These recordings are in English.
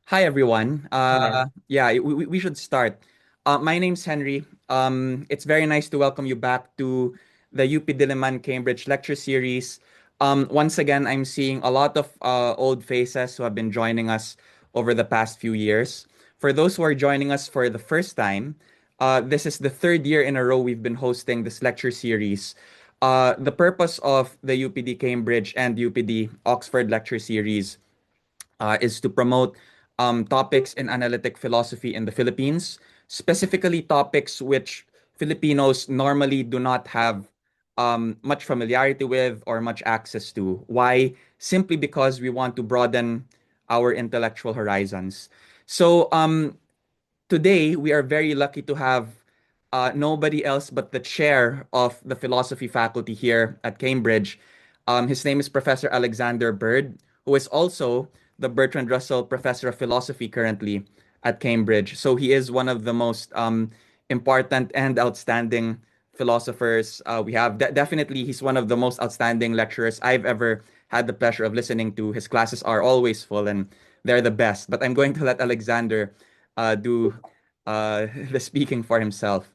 Hi everyone. Alright. We should start. My name's Henry. It's very nice to welcome you back to the UP Diliman Cambridge lecture series. Once again, I'm seeing a lot of old faces who have been joining us over the past few years. For those who are joining us for the first time, this is the third year in a row we've been hosting this lecture series. The purpose of the UPD Cambridge and UPD Oxford lecture series is to promote topics in analytic philosophy in the Philippines, specifically topics which Filipinos normally do not have much familiarity with or much access to. Why? Simply because we want to broaden our intellectual horizons. So, today we are very lucky to have nobody else but the chair of the philosophy faculty here at Cambridge. His name is Professor Alexander Bird, who is also the Bertrand Russell Professor of Philosophy currently at Cambridge. So he is one of the most important and outstanding philosophers we have. Definitely, he's one of the most outstanding lecturers I've ever had the pleasure of listening to. His classes are always full and they're the best. But I'm going to let Alexander do the speaking for himself.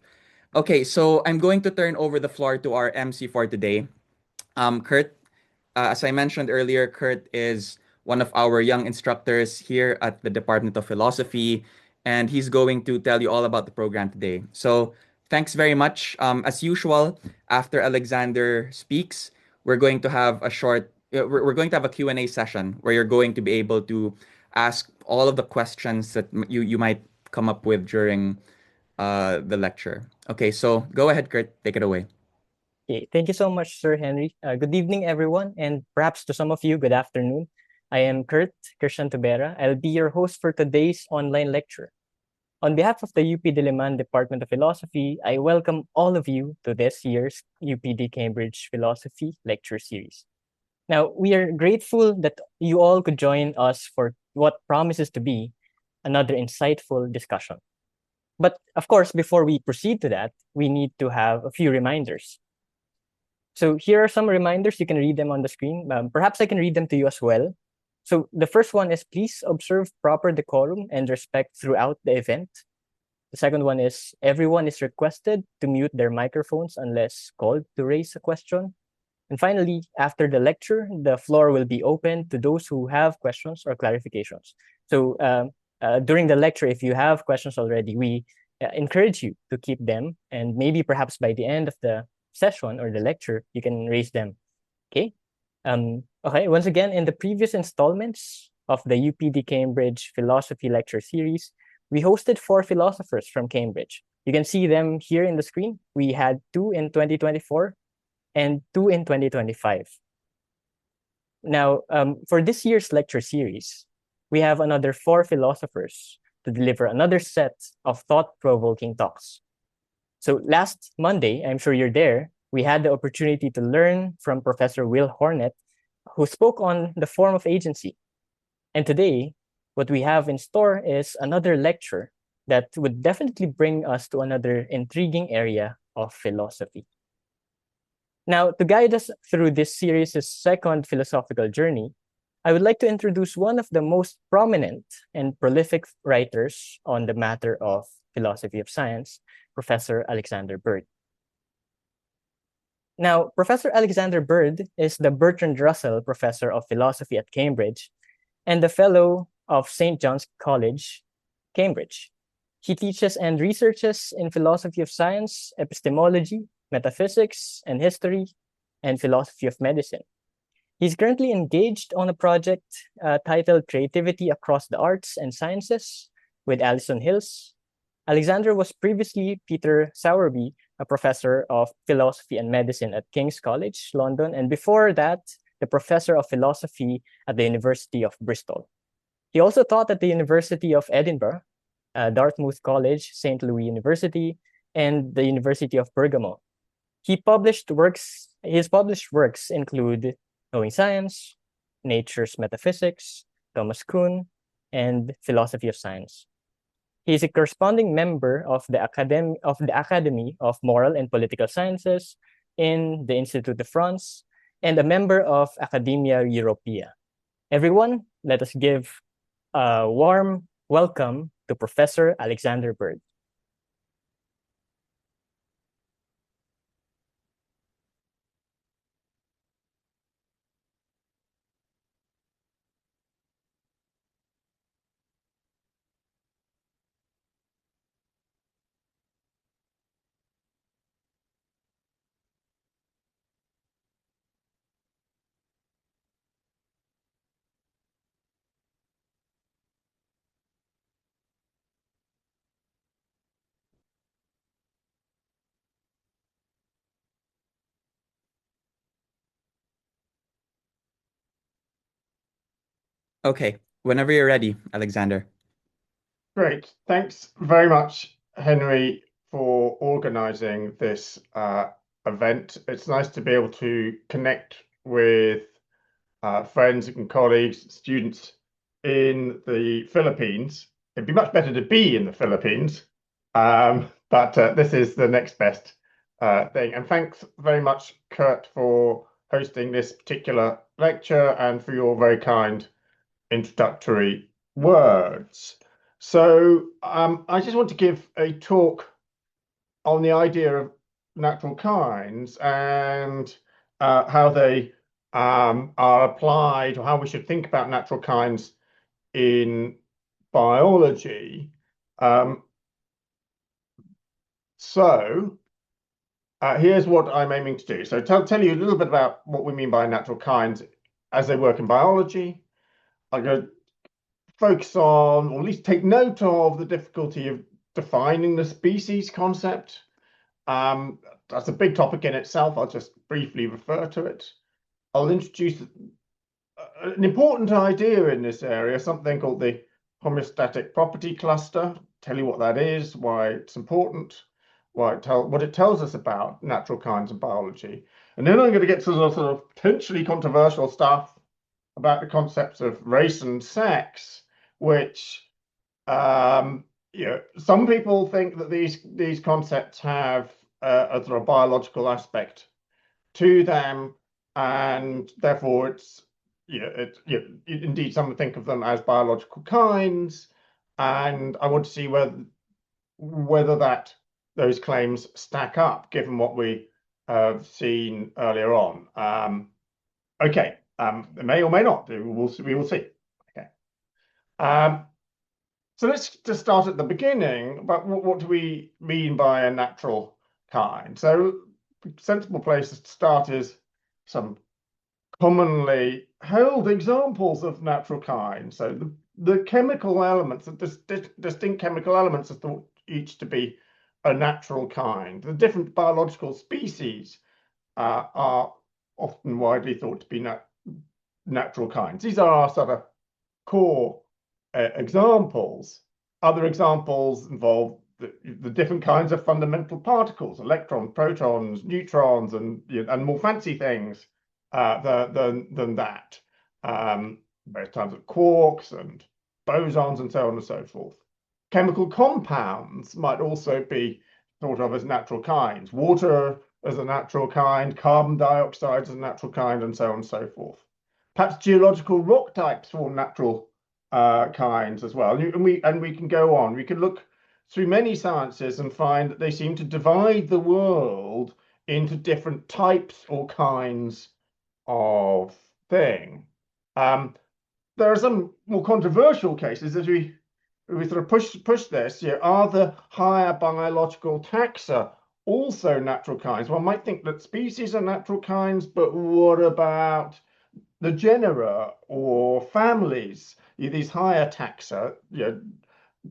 Okay, so I'm going to turn over the floor to our MC for today. Kurt, as I mentioned earlier, Kurt is one of our young instructors here at the Department of Philosophy, and he's going to tell you all about the program today. So thanks very much. As usual, after Alexander speaks, we're going to have a short, we're going to have a Q&A session where you're going to be able to ask all of the questions that you might come up with during the lecture. Okay, so go ahead, Kurt, take it away. Okay. Thank you so much, Sir Henry. Good evening, everyone, and perhaps to some of you, good afternoon. I am Kurt Christian Tubera. I'll be your host for today's online lecture. On behalf of the UP Diliman Department of Philosophy, I welcome all of you to this year's UPD Cambridge Philosophy Lecture Series. Now, we are grateful that you all could join us for what promises to be another insightful discussion. But of course, before we proceed to that, we need to have a few reminders. So here are some reminders. You can read them on the screen. Perhaps I can read them to you as well. So the first one is please observe proper decorum and respect throughout the event. The second one is everyone is requested to mute their microphones unless called to raise a question. And finally, after the lecture, the floor will be open to those who have questions or clarifications. So during the lecture, if you have questions already, we encourage you to keep them. And maybe perhaps by the end of the session or the lecture, you can raise them. Okay. Okay. Once again, in the previous installments of the UPD Cambridge Philosophy Lecture Series, we hosted 4 philosophers from Cambridge. You can see them here in the screen. We had 2 in 2024 and 2 in 2025. Now, for this year's lecture series, we have another 4 philosophers to deliver another set of thought-provoking talks. So last Monday, I'm sure you're there, we had the opportunity to learn from Professor Will Hornet, who spoke on the form of agency. And today, what we have in store is another lecture that would definitely bring us to another intriguing area of philosophy. Now, to guide us through this series' second philosophical journey, I would like to introduce one of the most prominent and prolific writers on the matter of philosophy of science, Professor Alexander Bird. Now, Professor Alexander Bird is the Bertrand Russell Professor of Philosophy at Cambridge and the Fellow of St. John's College, Cambridge. He teaches and researches in philosophy of science, epistemology, metaphysics and history, and philosophy of medicine. He's currently engaged on a project titled Creativity Across the Arts and Sciences with Alison Hills. Alexander was previously Peter Sowerby, a professor of philosophy and medicine at King's College, London, and before that, the professor of philosophy at the University of Bristol. He also taught at the University of Edinburgh, Dartmouth College, St. Louis University, and the University of Bergamo. His published works include Knowing Science, Nature's Metaphysics, Thomas Kuhn, and Philosophy of Science. He is a corresponding member of the Academy of Moral and Political Sciences in the Institute de France and a member of Academia Europaea. Everyone, let us give A warm welcome to Professor Alexander Bird. Okay, whenever you're ready, Alexander. Great. Thanks very much, Henry, for organizing this event. It's nice to be able to connect with friends and colleagues, students in the Philippines. It'd be much better to be in the Philippines, but this is the next best thing. And thanks very much, Kurt, for hosting this particular lecture and for your very kind introductory words. So I just want to give a talk on the idea of natural kinds and how they are applied, or how we should think about natural kinds in biology. Um, so here's what I'm aiming to do. So tell you a little bit about what we mean by natural kinds as they work in biology. I'm going to focus on, or at least take note of, the difficulty of defining the species concept. That's a big topic in itself. I'll just briefly refer to it. I'll introduce an important idea in this area, something called the homeostatic property cluster. Tell you what that is, why it's important, what it tells us about natural kinds of biology. And then I'm going to get to the sort of potentially controversial stuff about the concepts of race and sex, which some people think that these concepts have a sort of biological aspect to them, and therefore it's indeed some think of them as biological kinds, and I want to see whether those claims stack up given what we have seen earlier on. Okay, it may or may not. We will see. Okay. So let's just start at the beginning. But what do we mean by a natural kind? So a sensible place to start is some commonly held examples of natural kinds. So the chemical elements, the distinct chemical elements, are thought each to be a natural kind. The different biological species are often widely thought to be natural kinds. These are our sort of core examples. Other examples involve the different kinds of fundamental particles: electrons, protons, neutrons, and more fancy things than that. Various types of quarks and bosons and so on and so forth. Chemical compounds might also be thought of as natural kinds. Water as a natural kind, carbon dioxide as a natural kind, and so on and so forth. Perhaps geological rock types form natural kinds as well. And we can go on. We can look through many sciences and find that they seem to divide the world into different types or kinds of thing. There are some more controversial cases as we sort of push this. Are the higher biological taxa also natural kinds? One might think that species are natural kinds, but what about the genera or families? These higher taxa,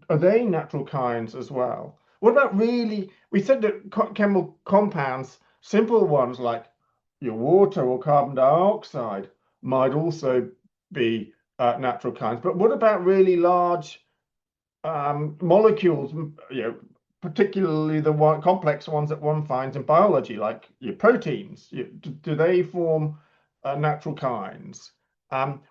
are they natural kinds as well? What about we said that chemical compounds, simple ones like your water or carbon dioxide, might also be natural kinds. But what about really large molecules, particularly the complex ones that one finds in biology, like your proteins? Do they form natural kinds?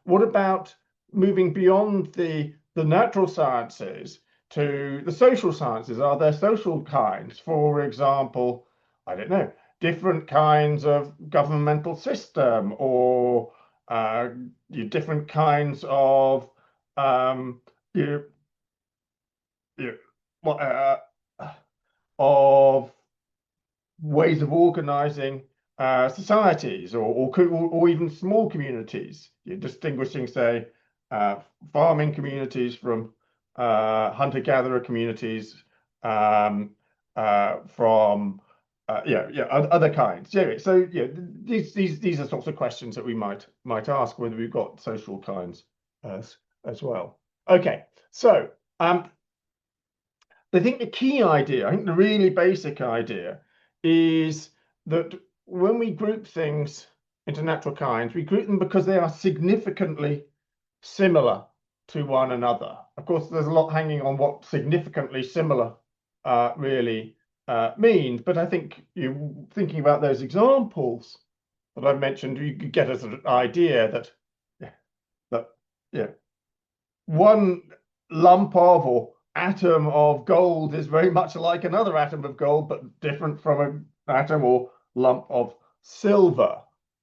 What about moving beyond the natural sciences to the social sciences? Are there social kinds? For example, I don't know, different kinds of governmental system, or different kinds of you, you, what, of ways of organizing societies or even small communities. You're distinguishing, say, farming communities from hunter-gatherer communities, from other kinds. Yeah, so yeah, these are sorts of questions that we might ask, whether we've got social kinds as well. Okay, so I think the key idea, I think the really basic idea, is that when we group things into natural kinds, we group them because they are significantly similar to one another. Of course, there's a lot hanging on what significantly similar really means, but I think you thinking about those examples that I've mentioned, you could get a sort of idea that one lump of or atom of gold is very much like another atom of gold, but different from an atom or lump of silver.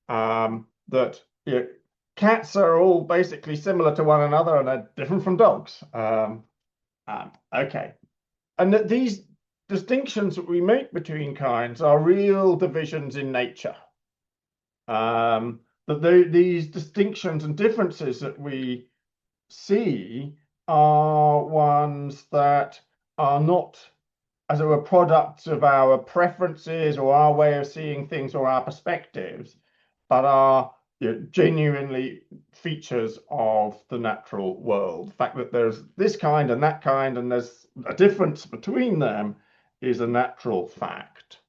That cats are all basically similar to one another and are different from dogs. Okay, and that these distinctions that we make between kinds are real divisions in nature. These distinctions and differences that we see are ones that are not, as it were, products of our preferences or our way of seeing things or our perspectives, but are genuinely features of the natural world. The fact that there's this kind and that kind and there's a difference between them is a natural fact.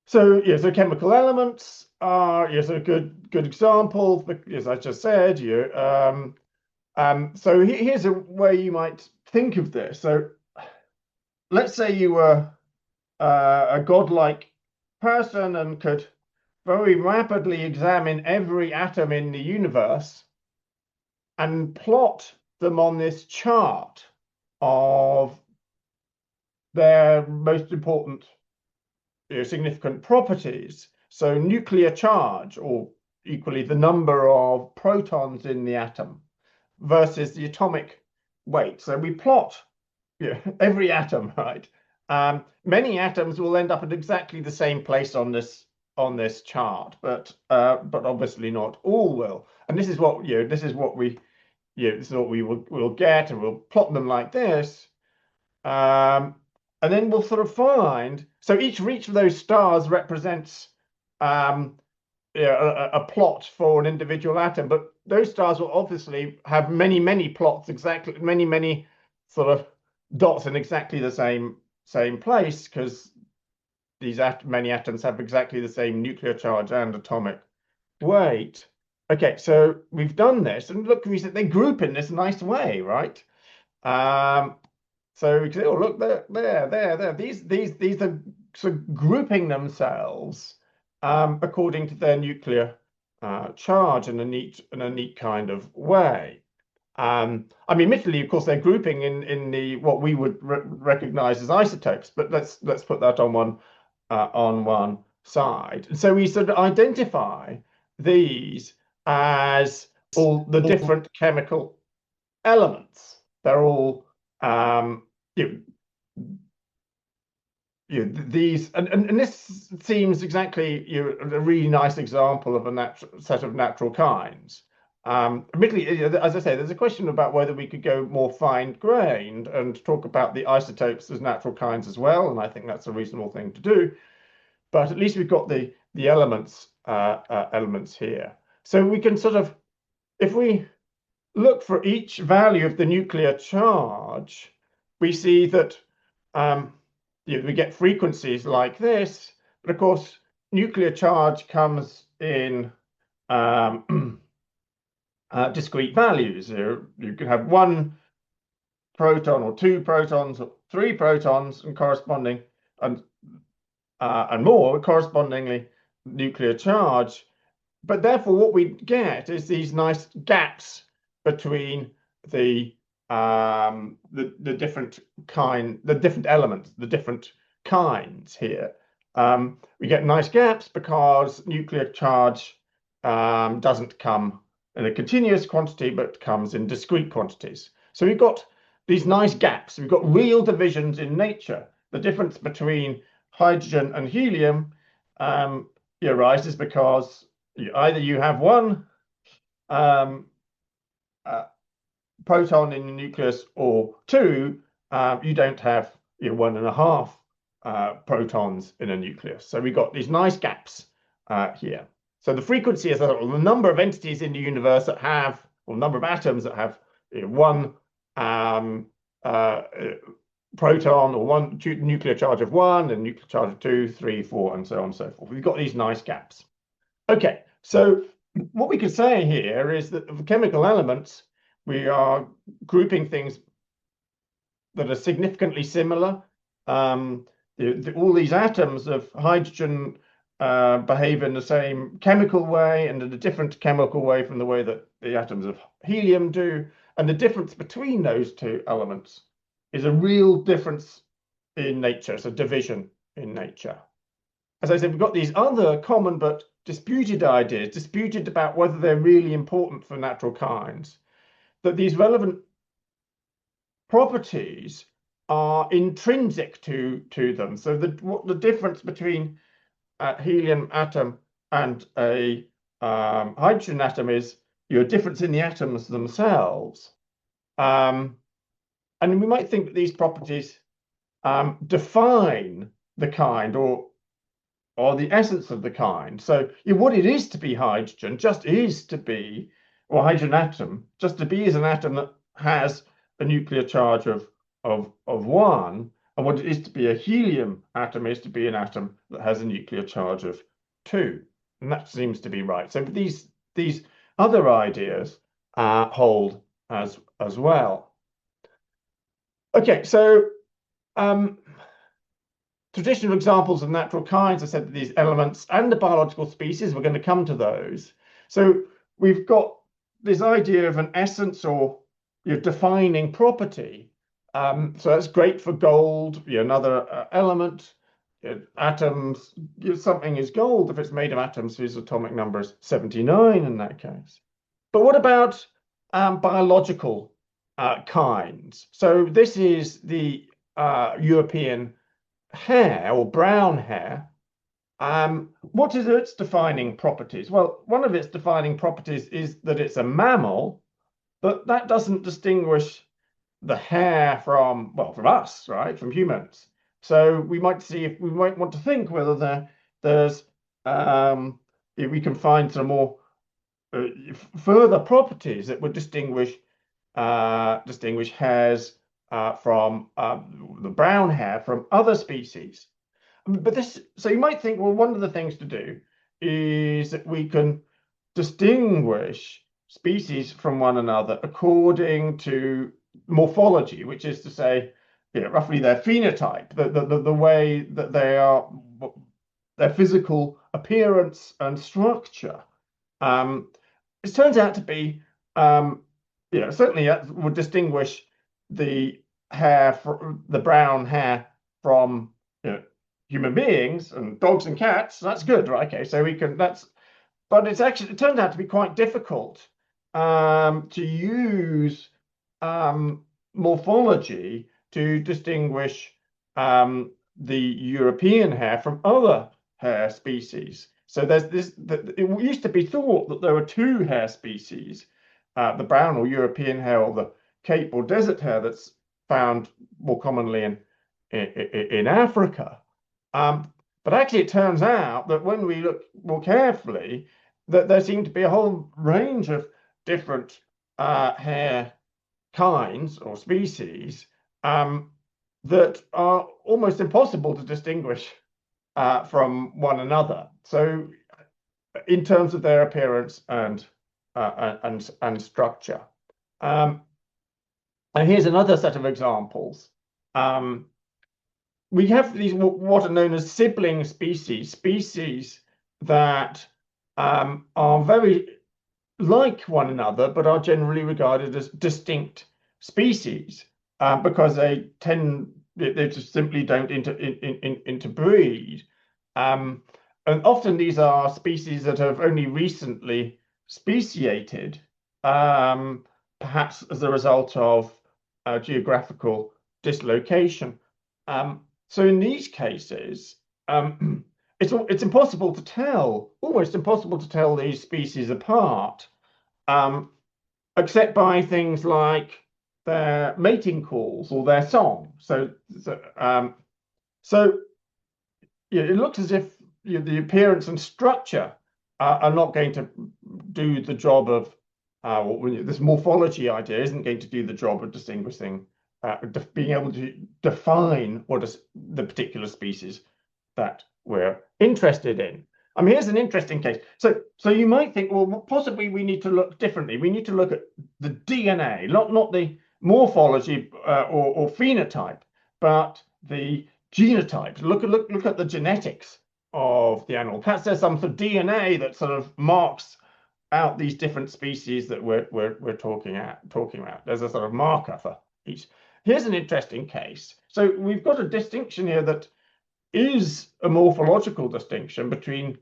So so chemical elements are a good example, as I just said. So here's a way you might think of this. So let's say you were a godlike person and could very rapidly examine every atom in the universe and plot them on this chart of their most important significant properties. So nuclear charge, or equally the number of protons in the atom, versus the atomic weight. So we plot every atom, right? Many atoms will end up at exactly the same place on this chart, but obviously not all will. And this is what we'll get, and we'll plot them like this. And then we'll sort of find, so each of those stars represents a plot for an individual atom, but those stars will obviously have many plots, exactly many sort of dots in exactly the same place, because these many atoms have exactly the same nuclear charge and atomic weight. Okay, so we've done this, and look, they group in this nice way, right? So we can say, oh, look, there. These are sort of grouping themselves according to their nuclear charge in a neat kind of way. I mean, admittedly, of course, they're grouping in the what we would recognize as isotopes, but let's put that on one side. And so we sort of identify these as all the different chemical elements. They're all these, and this seems exactly a really nice example of a set of natural kinds. Admittedly, as I say, there's a question about whether we could go more fine-grained and talk about the isotopes as natural kinds as well, and I think that's a reasonable thing to do. But at least we've got the elements here. So we can sort of, if we look for each value of the nuclear charge, we see that we get frequencies like this, but of course, nuclear charge comes in discrete values. You can have one proton or two protons or three protons and corresponding and more correspondingly nuclear charge. But therefore, what we get is these nice gaps between the different elements, the different kinds here. We get nice gaps because nuclear charge doesn't come in a continuous quantity, but comes in discrete quantities. So we've got these nice gaps. We've got real divisions in nature. The difference between hydrogen and helium arises because either you have one proton in the nucleus, or two, you don't have 1.5 protons in a nucleus. So we've got these nice gaps here. So the frequency is the number of entities in the universe that have, or the number of atoms that have one proton, or one nuclear charge of 1, and nuclear charge of 2, 3, 4, and so on and so forth. We've got these nice gaps. Okay, so what we could say here is that for chemical elements, we are grouping things that are significantly similar. All these atoms of hydrogen behave in the same chemical way and in a different chemical way from the way that the atoms of helium do. And the difference between those two elements is a real difference in nature. It's a division in nature. As I said, we've got these other common but disputed ideas, disputed about whether they're really important for natural kinds, that these relevant properties are intrinsic to them. So what the difference between a helium atom and a hydrogen atom is a difference in the atoms themselves. And we might think that these properties define the kind, or the essence of the kind. So what it is to be hydrogen just is to be, or hydrogen atom, just to be is an atom that has a nuclear charge of 1, and what it is to be a helium atom is to be an atom that has a nuclear charge of 2, and that seems to be right. So these other ideas hold as well. Okay, so traditional examples of natural kinds, I said that these elements and the biological species, we're going to come to those. So we've got this idea of an essence, or defining property. So that's great for gold, another element. Atoms, something is gold if it's made of atoms whose atomic number is 79 in that case. But what about biological kinds? So this is the European hare, or brown hare. What is its defining properties? Well, one of its defining properties is that it's a mammal, but that doesn't distinguish the hare from us, right, from humans. So we might want to think whether there's if we can find some more further properties that would distinguish hares from the brown hare from other species. But so you might think, well, one of the things to do is that we can distinguish species from one another according to morphology, which is to say, roughly their phenotype, the way that they are, their physical appearance and structure. It turns out to be, certainly that would distinguish the brown hare from human beings and dogs and cats. That's good, right? Okay, so we can. But it turns out to be quite difficult to use morphology to distinguish the European hare from other hare species. So there's it used to be thought that there were two hare species, the brown or European hare, or the Cape or desert hare that's found more commonly in Africa. But actually it turns out that when we look more carefully, that there seem to be a whole range of different hare kinds or species that are almost impossible to distinguish from one another. So in terms of their appearance and structure. And here's another set of examples. We have these what are known as sibling species that are very like one another, but are generally regarded as distinct species because they just simply don't interbreed. And often these are species that have only recently speciated. perhaps as a result of geographical dislocation. So in these cases, it's impossible to tell, almost impossible to tell these species apart, except by things like their mating calls or their song. So yeah, it looks as if the appearance and structure are not going to do the job of this morphology idea isn't going to do the job of distinguishing, being able to define what is the particular species that we're interested in. I mean, here's an interesting case. So you might think, well, possibly we need to look differently. We need to look at the DNA, not the morphology or phenotype, but the genotype. Look at the genetics of the animal. Perhaps there's some sort of DNA that sort of marks out these different species that we're talking about. There's a sort of marker for each. Here's an interesting case. So we've got a distinction here that is a morphological distinction between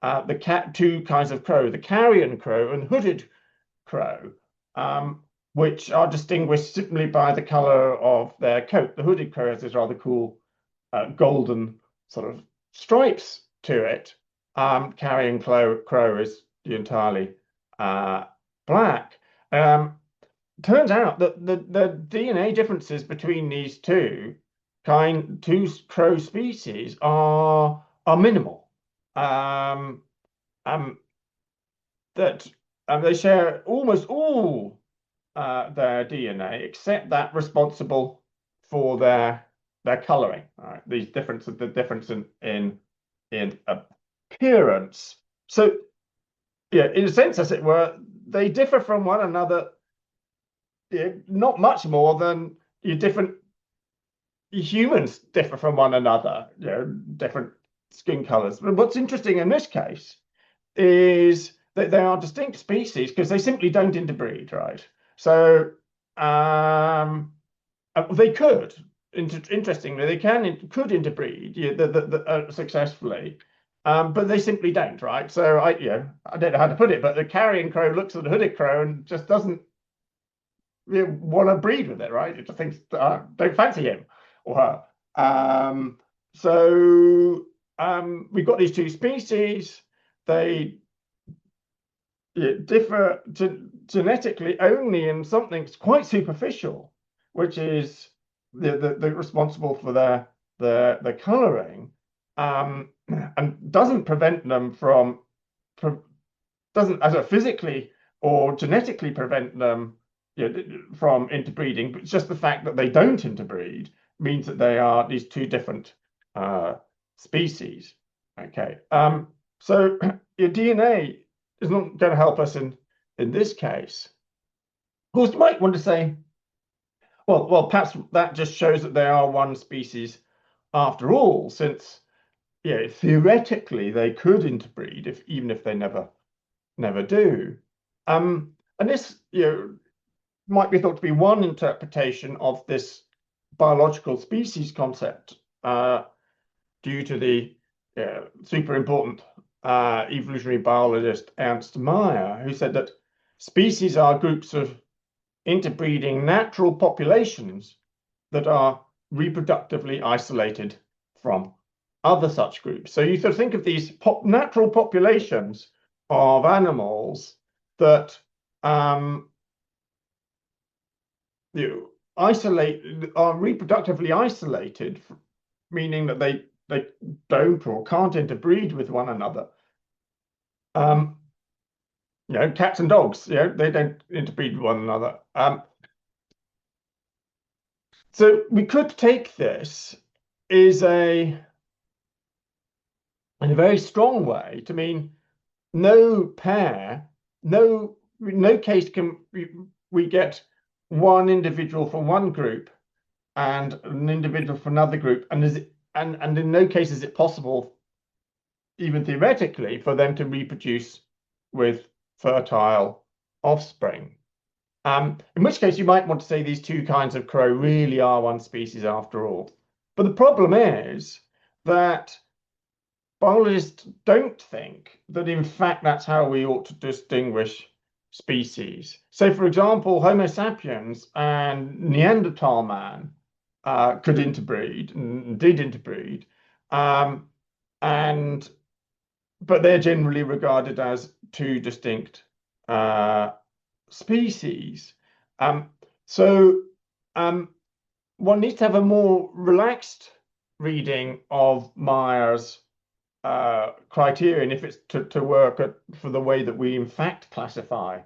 the two kinds of crow, the carrion crow and hooded crow, which are distinguished simply by the color of their coat. The hooded crow has this rather cool golden sort of stripes to it. Carrion crow is entirely black. Turns out that the DNA differences between these two crow species are minimal. That they share almost all their DNA except that responsible for their coloring. Right? The difference in appearance. So yeah, in a sense, as it were, they differ from one another. Not much more than different humans differ from one another. Different skin colors. But what's interesting in this case is that they are distinct species because they simply don't interbreed, right? So they could. Interestingly, they could interbreed successfully, but they simply don't, right? So I don't know how to put it, but the carrion crow looks at the hooded crow and just doesn't want to breed with it, right? It just thinks don't fancy him or her. So we've got these two species. They differ genetically only in something quite superficial, which is the responsible for their coloring, and doesn't prevent them from doesn't as a physically or genetically prevent them from interbreeding, but it's just the fact that they don't interbreed means that they are these two different species. Okay, so your DNA is not going to help us in this case. Of course, you might want to say, well, perhaps that just shows that they are one species after all, since theoretically they could interbreed even if they never do. And this might be thought to be one interpretation of this biological species concept due to the super important evolutionary biologist Ernst Mayr, who said that species are groups of interbreeding natural populations that are reproductively isolated from other such groups. So you sort of think of these natural populations of animals that are reproductively isolated, meaning that they don't or can't interbreed with one another. Cats and dogs, they don't interbreed with one another. So we could take this in a very strong way to mean no case can we get one individual from one group and an individual from another group, and in no case is it possible, even theoretically, for them to reproduce with fertile offspring. In which case you might want to say these two kinds of crow really are one species after all. But the problem is that biologists don't think that in fact that's how we ought to distinguish species. So, for example, Homo sapiens and Neanderthal man could interbreed and did interbreed, and but they're generally regarded as two distinct species. So one needs to have a more relaxed reading of Meyer's criterion if it's to work for the way that we in fact classify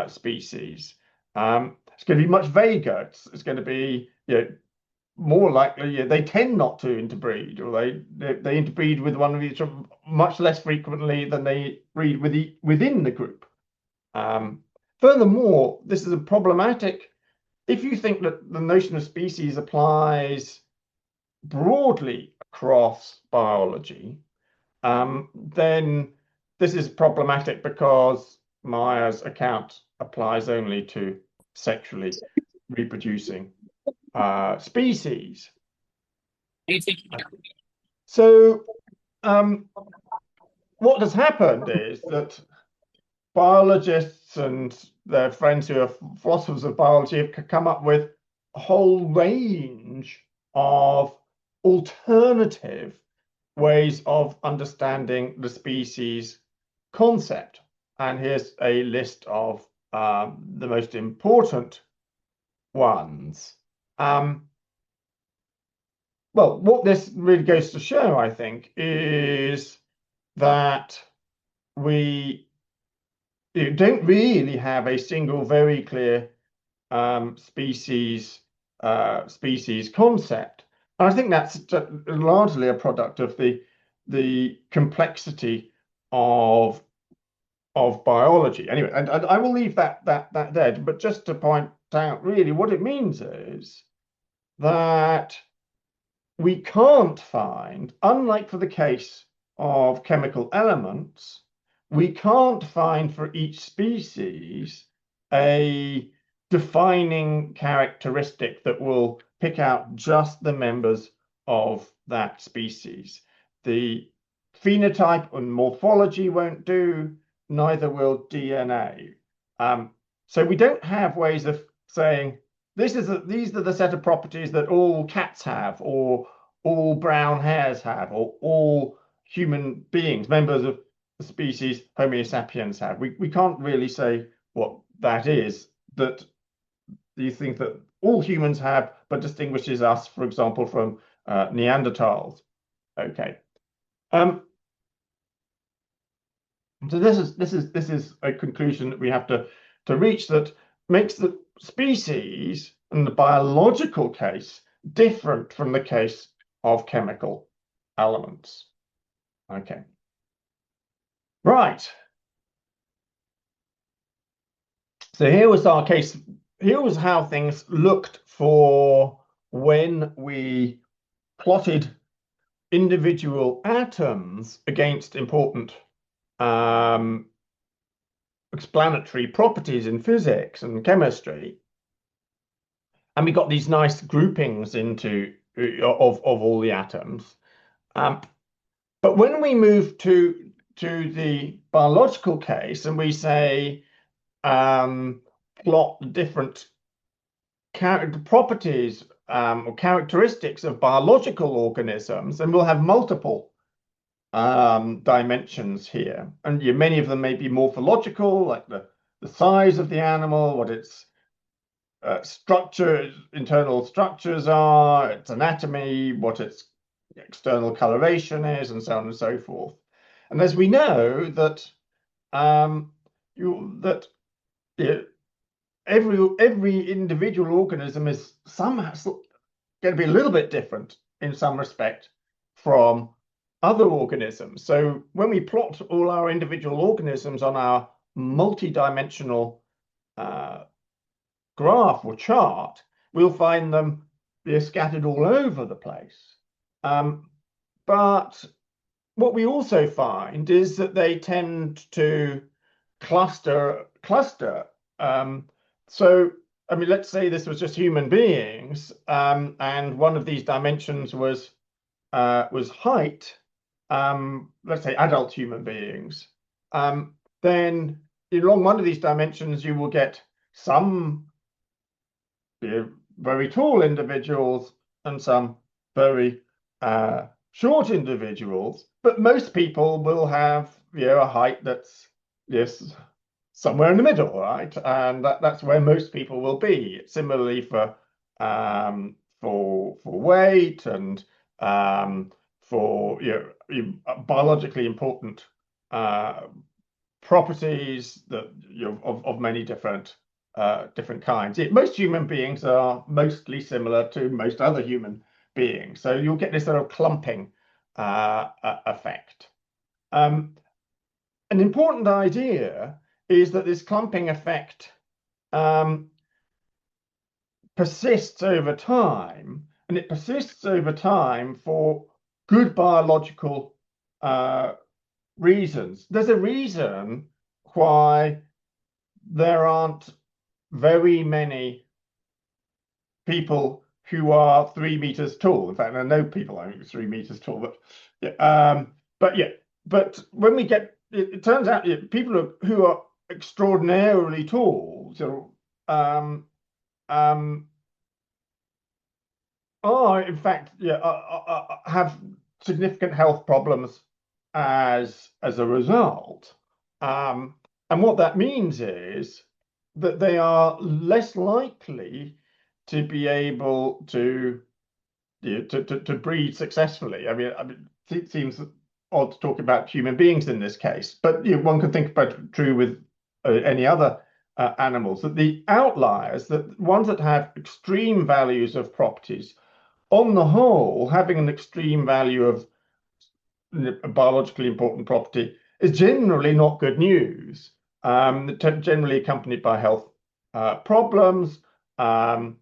species. It's going to be much vaguer. It's going to be more likely they tend not to interbreed, or they interbreed with one of each much less frequently than they breed within the group. Furthermore, this is a problematic. If you think that the notion of species applies broadly across biology, then this is problematic because Meyer's account applies only to sexually reproducing species. So what has happened is that biologists and their friends who are philosophers of biology have come up with a whole range of alternative ways of understanding the species concept. And here's a list of the most important ones. Well, what this really goes to show, I think, is that we don't really have a single very clear species concept. And I think that's largely a product of the complexity of biology. Anyway, and I will leave that there. But just to point out, really, what it means is that we can't find, unlike for the case of chemical elements, we can't find for each species a defining characteristic that will pick out just the members of that species. The phenotype and morphology won't do, neither will DNA. So we don't have ways of saying these are the set of properties that all cats have, or all brown hares have, or all human beings, members of the species Homo sapiens have. We can't really say what that is, that you think that all humans have, but distinguishes us, for example, from Neanderthals. Okay. So this is a conclusion that we have to reach, that makes the species in the biological case different from the case of chemical elements. Okay. Right. So here was our case. Here was how things looked for when we plotted individual atoms against important explanatory properties in physics and chemistry, and we got these nice groupings into of all the atoms. But when we move to the biological case and we say plot different properties or characteristics of biological organisms, and we'll have multiple dimensions here, and many of them may be morphological, like the size of the animal, what its internal structures are, its anatomy, what its external coloration is, and so on and so forth. And as we know that every individual organism is somehow going to be a little bit different in some respect from other organisms. So when we plot all our individual organisms on our multi-dimensional graph or chart, we'll find them they're scattered all over the place. But what we also find is that they tend to cluster. So, I mean, let's say this was just human beings, and one of these dimensions was height. Let's say adult human beings. Then along one of these dimensions, you will get some very tall individuals and some very short individuals, but most people will have a height that's somewhere in the middle, right? And that's where most people will be. Similarly for weight and for biologically important properties that of many different kinds. Most human beings are mostly similar to most other human beings, so you'll get this sort of clumping effect. An important idea is that this clumping effect persists over time, and it persists over time for good biological reasons. There's a reason why there aren't very many people who are 3 meters tall. In fact, I know people are 3 meters tall, but when we get, it turns out people who are extraordinarily tall, are in fact have significant health problems as a result. And what that means is that they are less likely to be able to breed successfully. I mean, it seems odd to talk about human beings in this case, but one could think about it true with any other animals, that the outliers, that ones that have extreme values of properties, on the whole, having an extreme value of a biologically important property is generally not good news. Generally accompanied by health problems, and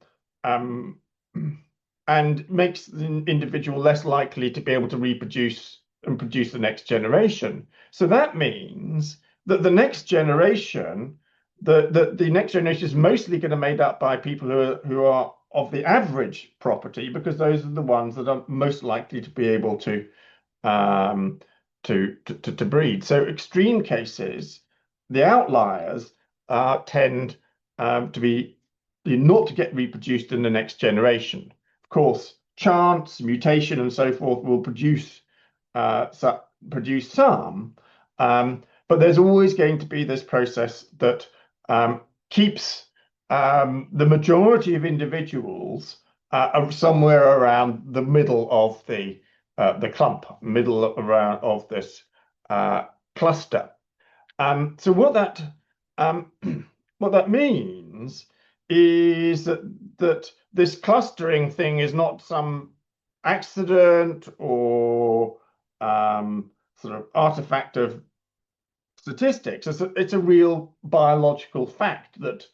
makes the individual less likely to be able to reproduce and produce the next generation. So that means that the next generation, the next generation is mostly going to be made up by people who are of the average property, because those are the ones that are most likely to be able to breed. So extreme cases, the outliers tend to be not to get reproduced in the next generation. Of course, chance, mutation, and so forth will produce some, but there's always going to be this process that keeps the majority of individuals somewhere around the middle of the clump, middle around of this cluster. So what that means is that this clustering thing is not some accident or sort of artifact of statistics. It's a real biological fact that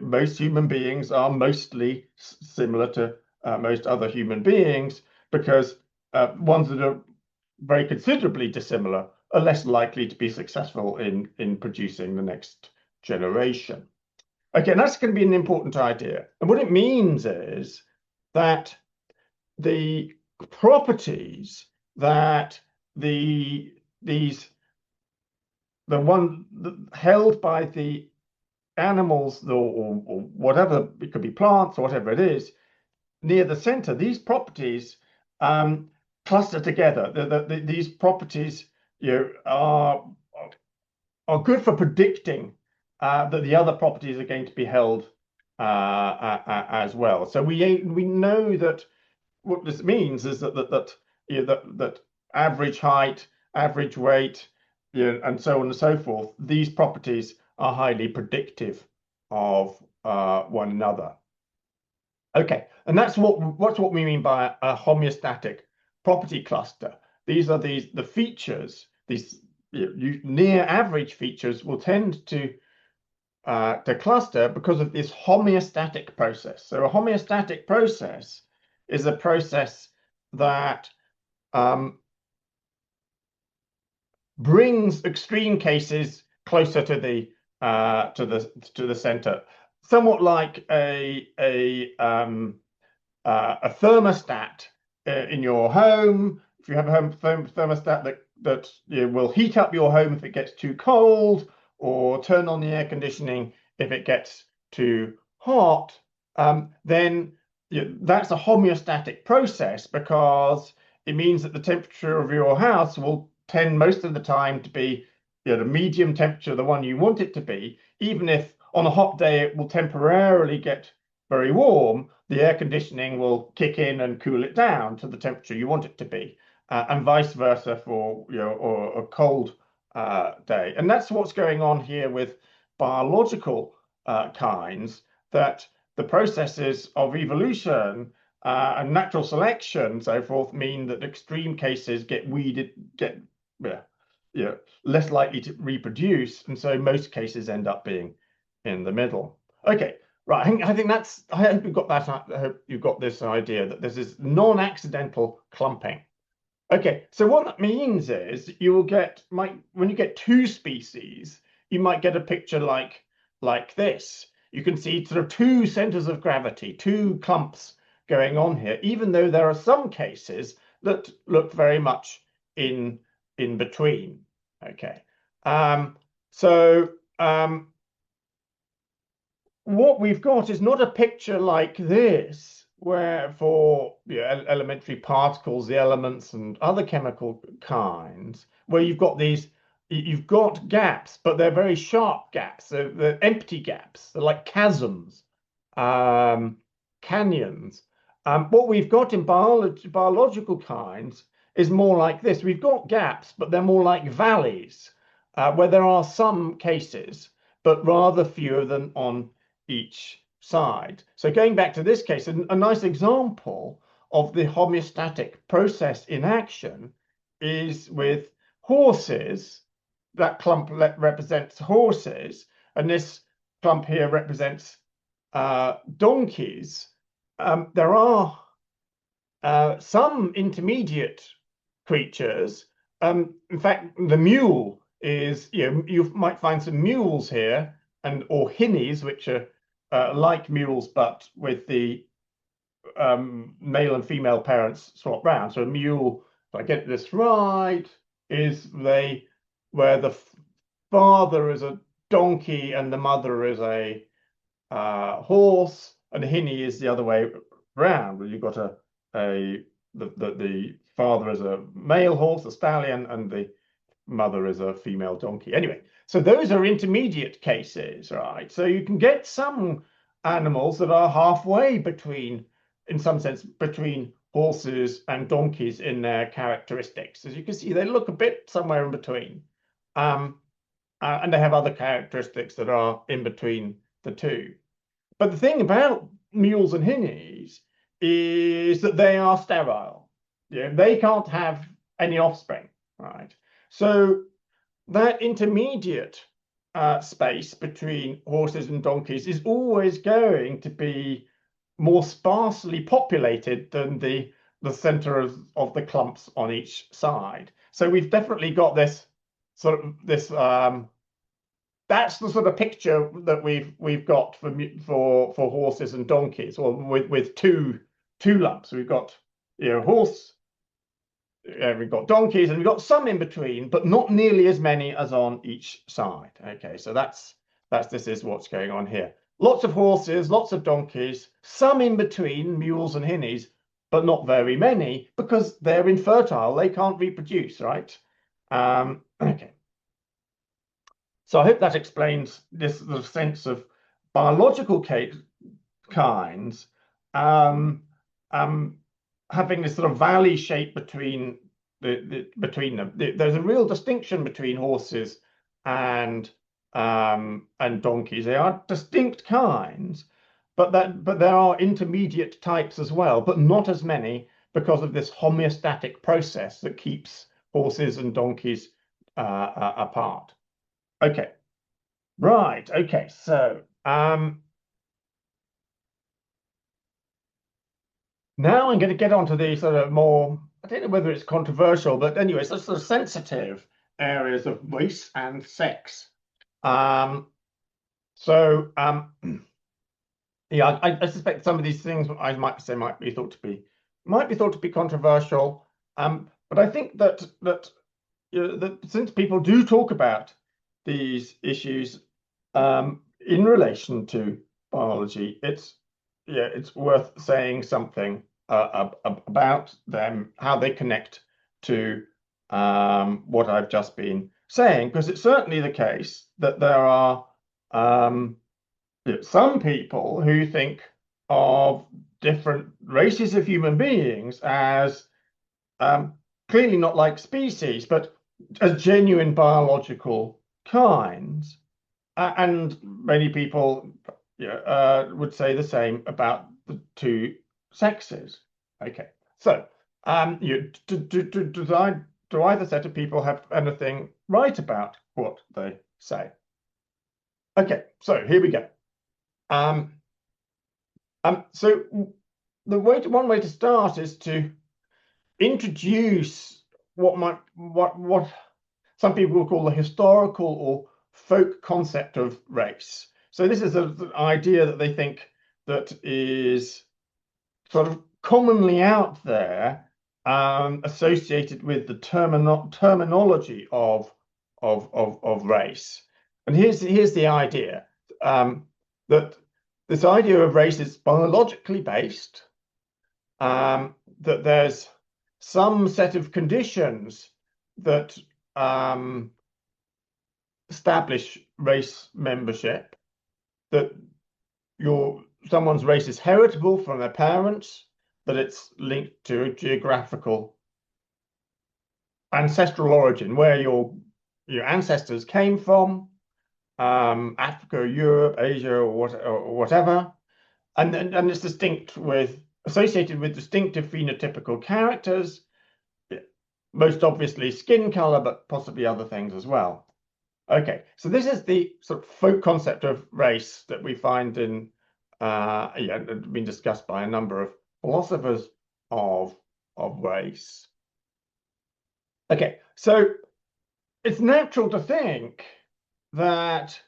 most human beings are mostly similar to most other human beings, because ones that are very considerably dissimilar are less likely to be successful in producing the next generation. Okay, that's going to be an important idea. And what it means is that the properties that the one held by the animals or whatever, it could be plants or whatever it is, near the center, these properties cluster together. These properties are good for predicting that the other properties are going to be held as well. So we know that what this means is that average height, average weight, and so on and so forth, these properties are highly predictive of one another. Okay, and that's what we mean by a homeostatic property cluster. These are the features. These near average features will tend to cluster because of this homeostatic process. So a homeostatic process is a process that brings extreme cases closer to the center, somewhat like a thermostat in your home. If you have a home thermostat that will heat up your home if it gets too cold, or turn on the air conditioning if it gets too hot, then that's a homeostatic process, because it means that the temperature of your house will tend most of the time to be the medium temperature, the one you want it to be. Even if on a hot day it will temporarily get very warm, the air conditioning will kick in and cool it down to the temperature you want it to be, and vice versa for or a cold day. And that's what's going on here with biological kinds, that the processes of evolution and natural selection, so forth, mean that extreme cases get less likely to reproduce, and so most cases end up being in the middle. Okay, right. I think that's. I hope you've got that. I hope you've got this idea that this is non-accidental clumping. Okay, so what that means is you will get when you get two species, you might get a picture like this. You can see sort of two centers of gravity, two clumps going on here, even though there are some cases that look very much in between. Okay, what we've got is not a picture like this, where for elementary particles, the elements and other chemical kinds, where you've got gaps, but they're very sharp gaps. They're empty gaps. They're like chasms, canyons. What we've got in biological kinds is more like this. We've got gaps, but they're more like valleys, where there are some cases, but rather fewer than on each side. So going back to this case, a nice example of the homeostatic process in action is with horses. That clump represents horses, and this clump here represents donkeys. There are some intermediate creatures. In fact, the mule is, you might find some mules here, or hinnies, which are like mules, but with the male and female parents swap round. So a mule, if I get this right, is where the father is a donkey and the mother is a horse, and a hinny is the other way round, where you've got the father is a male horse, a stallion, and the mother is a female donkey. Anyway, so those are intermediate cases, right? So you can get some animals that are halfway between, in some sense, between horses and donkeys in their characteristics. As you can see, they look a bit somewhere in between. And they have other characteristics that are in between the two. But the thing about mules and hinnies is that they are sterile. They can't have any offspring, right? So that intermediate space between horses and donkeys is always going to be more sparsely populated than the center of the clumps on each side. So we've definitely got this sort of that's the sort of picture that we've got for horses and donkeys, or with two lumps. We've got horse. We've got donkeys, and we've got some in between, but not nearly as many as on each side. Okay, so this is what's going on here. Lots of horses, lots of donkeys, some in between, mules and hinnies, but not very many, because they're infertile. They can't reproduce, right? Okay. So I hope that explains this sense of biological kinds having this sort of valley shape between them. There's a real distinction between horses and donkeys. They are distinct kinds, but there are intermediate types as well, but not as many, because of this homeostatic process that keeps horses and donkeys apart. Okay, right. Okay, so now I'm going to get on to the sort of more, I don't know whether it's controversial, but anyway, it's the sort of sensitive areas of race and sex. Yeah, I suspect some of these things I might say might be thought to be controversial. But I think that since people do talk about these issues in relation to biology, it's worth saying something about them, how they connect to what I've just been saying, because it's certainly the case that there are some people who think of different races of human beings as clearly not like species, but as genuine biological kinds. And many people would say the same about the two sexes. Okay, so do either set of people have anything right about what they say? Okay, so here we go. So one way to start is to introduce what some people will call the historical or folk concept of race. So this is an idea that they think that is sort of commonly out there, associated with the terminology of race. And here's the idea, that this idea of race is biologically based, that there's some set of conditions that establish race membership, that someone's race is heritable from their parents, that it's linked to a geographical ancestral origin, where your ancestors came from, Africa, Europe, Asia, or whatever, and it's associated with distinctive phenotypical characters, most obviously skin color, but possibly other things as well. Okay, so this is the sort of folk concept of race that we find in been discussed by a number of philosophers of race. Okay, so it's natural to think that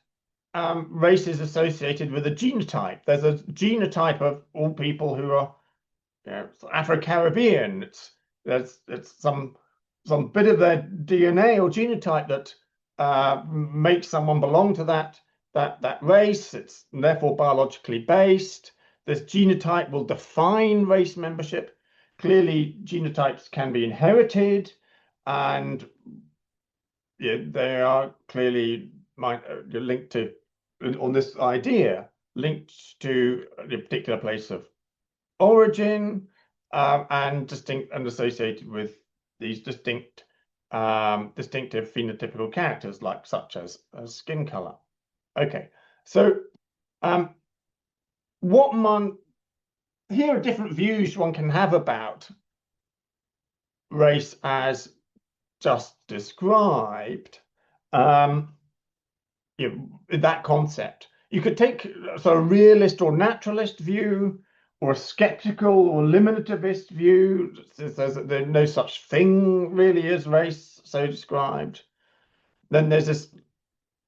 race is associated with a genotype. There's a genotype of all people who are Afro-Caribbean. It's some bit of their DNA or genotype that makes someone belong to that race. It's therefore biologically based. This genotype will define race membership. Clearly, genotypes can be inherited, and they are clearly linked to, on this idea, linked to a particular place of origin, and associated with these distinctive phenotypical characters, such as skin color. Okay, so here are different views one can have about race as just described. That concept. You could take a sort of realist or naturalist view, or a skeptical or limitativist view. There's no such thing really as race so described. Then there's this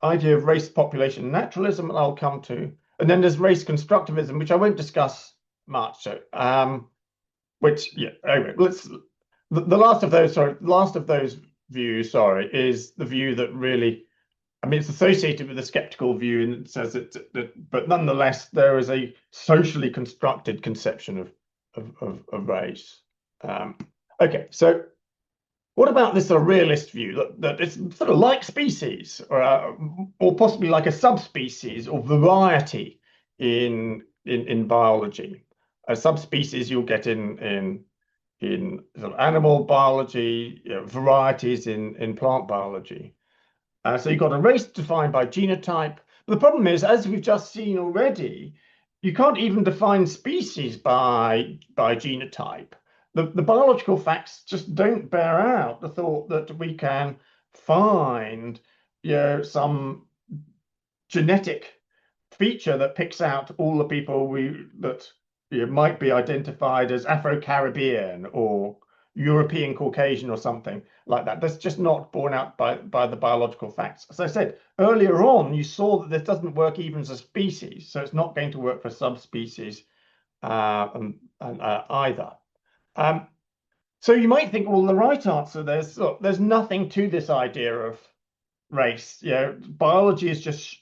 idea of race population naturalism that I'll come to. And then there's race constructivism, which I won't discuss much. Anyway, the last of those views, is the view that really, it's associated with the skeptical view, and it says but nonetheless, there is a socially constructed conception of race. Okay, so what about this sort of realist view that it's sort of like species, or possibly like a subspecies or variety in biology? A subspecies you'll get in sort of animal biology, varieties in plant biology. So you've got a race defined by genotype. But the problem is, as we've just seen already, you can't even define species by genotype. The biological facts just don't bear out the thought that we can find some genetic feature that picks out all the people that might be identified as Afro-Caribbean or European Caucasian or something like that. That's just not borne out by the biological facts. As I said earlier on, you saw that this doesn't work even as a species, so it's not going to work for subspecies either. So you might think, well, the right answer, there's nothing to this idea of race. Biology is just,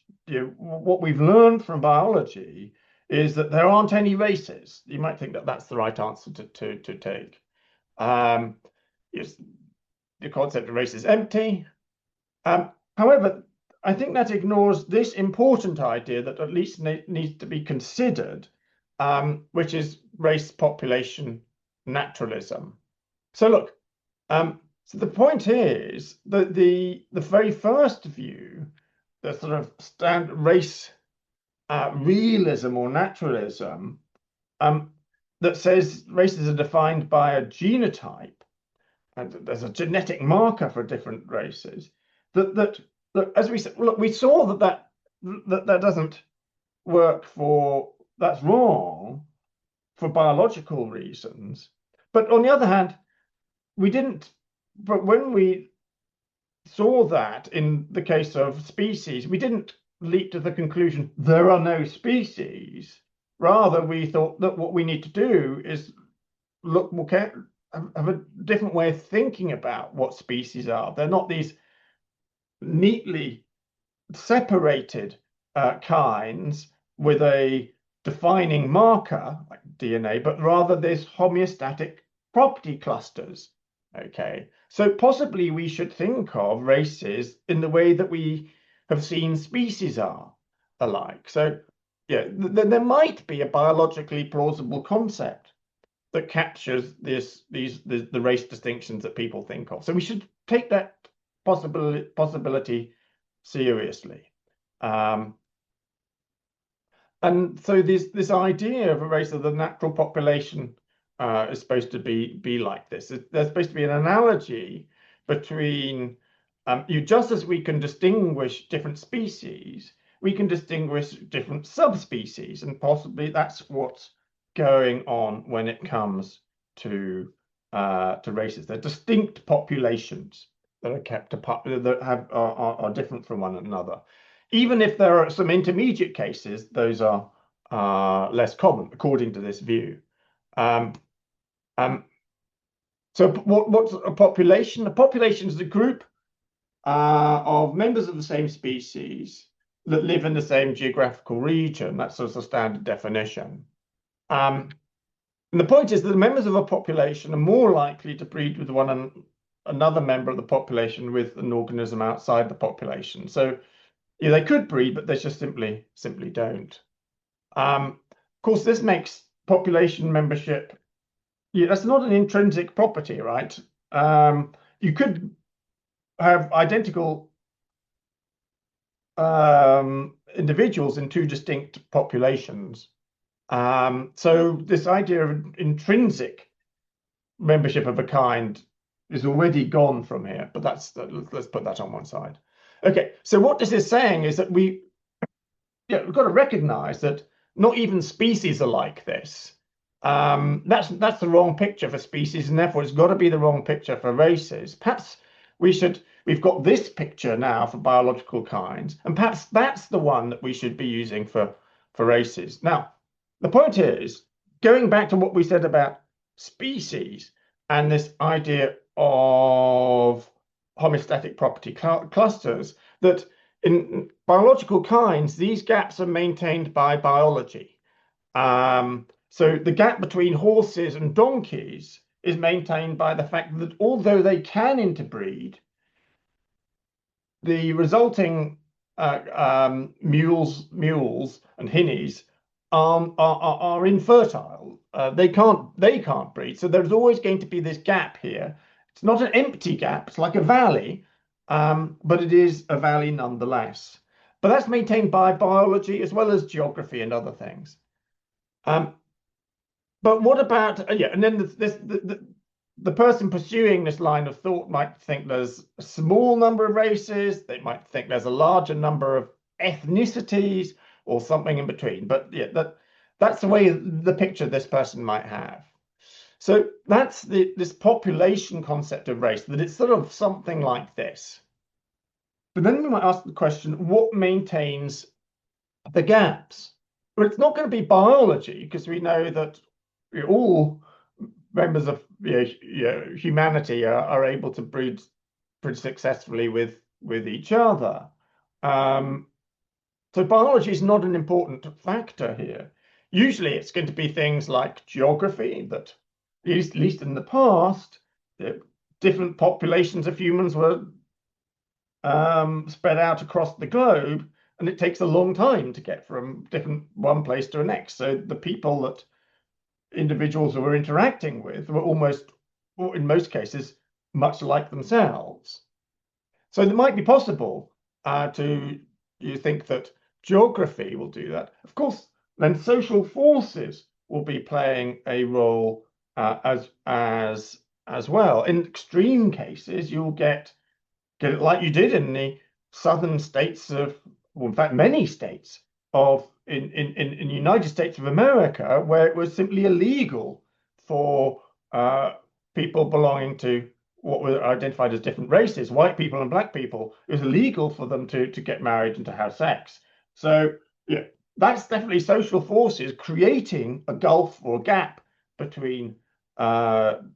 what we've learned from biology is that there aren't any races. You might think that that's the right answer to take. Yes, the concept of race is empty. However, I think that ignores this important idea that at least needs to be considered, which is race population naturalism. So look, so the point is that the very first view, the sort of standard race realism or naturalism, that says races are defined by a genotype, and there's a genetic marker for different races. That as we said, look, we saw that doesn't work that's wrong for biological reasons. But on the other hand, but when we saw that in the case of species, we didn't leap to the conclusion there are no species. Rather, we thought that what we need to do is have a different way of thinking about what species are. They're not these neatly separated kinds with a defining marker like DNA, but rather this homeostatic property clusters. Okay, so possibly we should think of races in the way that we have seen species are alike. So there might be a biologically plausible concept that captures the race distinctions that people think of. So we should take that possibility seriously. And so this idea of a race of the natural population is supposed to be like this. There's supposed to be an analogy between just as we can distinguish different species, we can distinguish different subspecies, and possibly that's what's going on when it comes to races. They're distinct populations that are kept apart, that are different from one another. Even if there are some intermediate cases, those are less common, according to this view. So what's a population? A population is a group of members of the same species that live in the same geographical region. That's sort of a standard definition. And the point is that the members of a population are more likely to breed with another member of the population with an organism outside the population. So they could breed, but they just simply don't. Of course, this makes population membership, that's not an intrinsic property, right? You could have identical individuals in two distinct populations. So this idea of intrinsic membership of a kind is already gone from here, but let's put that on one side. Okay, so what this is saying is that we've got to recognize that not even species are like this. That's the wrong picture for species, and therefore it's got to be the wrong picture for races. Perhaps we've got this picture now for biological kinds, and perhaps that's the one that we should be using for races. Now, the point is, going back to what we said about species and this idea of homeostatic property clusters, that in biological kinds, these gaps are maintained by biology. So the gap between horses and donkeys is maintained by the fact that although they can interbreed, the resulting mules and hinnies are infertile. They can't breed. So there's always going to be this gap here. It's not an empty gap. It's like a valley, but it is a valley nonetheless. But that's maintained by biology as well as geography and other things. But what about and then the person pursuing this line of thought might think there's a small number of races. They might think there's a larger number of ethnicities or something in between. But that's the way the picture this person might have. So that's this population concept of race, that it's sort of something like this. But then we might ask the question, what maintains the gaps? Well, it's not going to be biology, because we know that all members of humanity are able to breed pretty successfully with with each other. So biology is not an important factor here. Usually it's going to be things like geography that, at least in the past, different populations of humans were spread out across the globe, and it takes a long time to get from one place to the next. So the people that individuals who were interacting with were almost, or in most cases, much like themselves. So it might be possible you think that geography will do that. Of course, then social forces will be playing a role as well. In extreme cases, you'll get it like you did in the southern states of, well, in fact, many states of in the United States of America, where it was simply illegal for people belonging to what were identified as different races, white people and black people. It was illegal for them to get married and to have sex. So yeah, that's definitely social forces creating a gulf or a gap between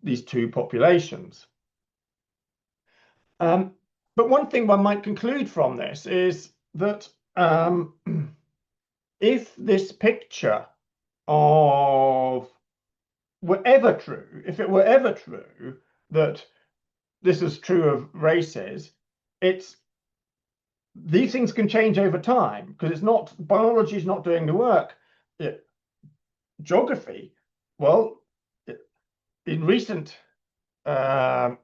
these two populations. But one thing one might conclude from this is that if this picture of if it were ever true that this is true of races, these things can change over time, because it's not, biology is not doing the work. Geography, well, in recent yeah,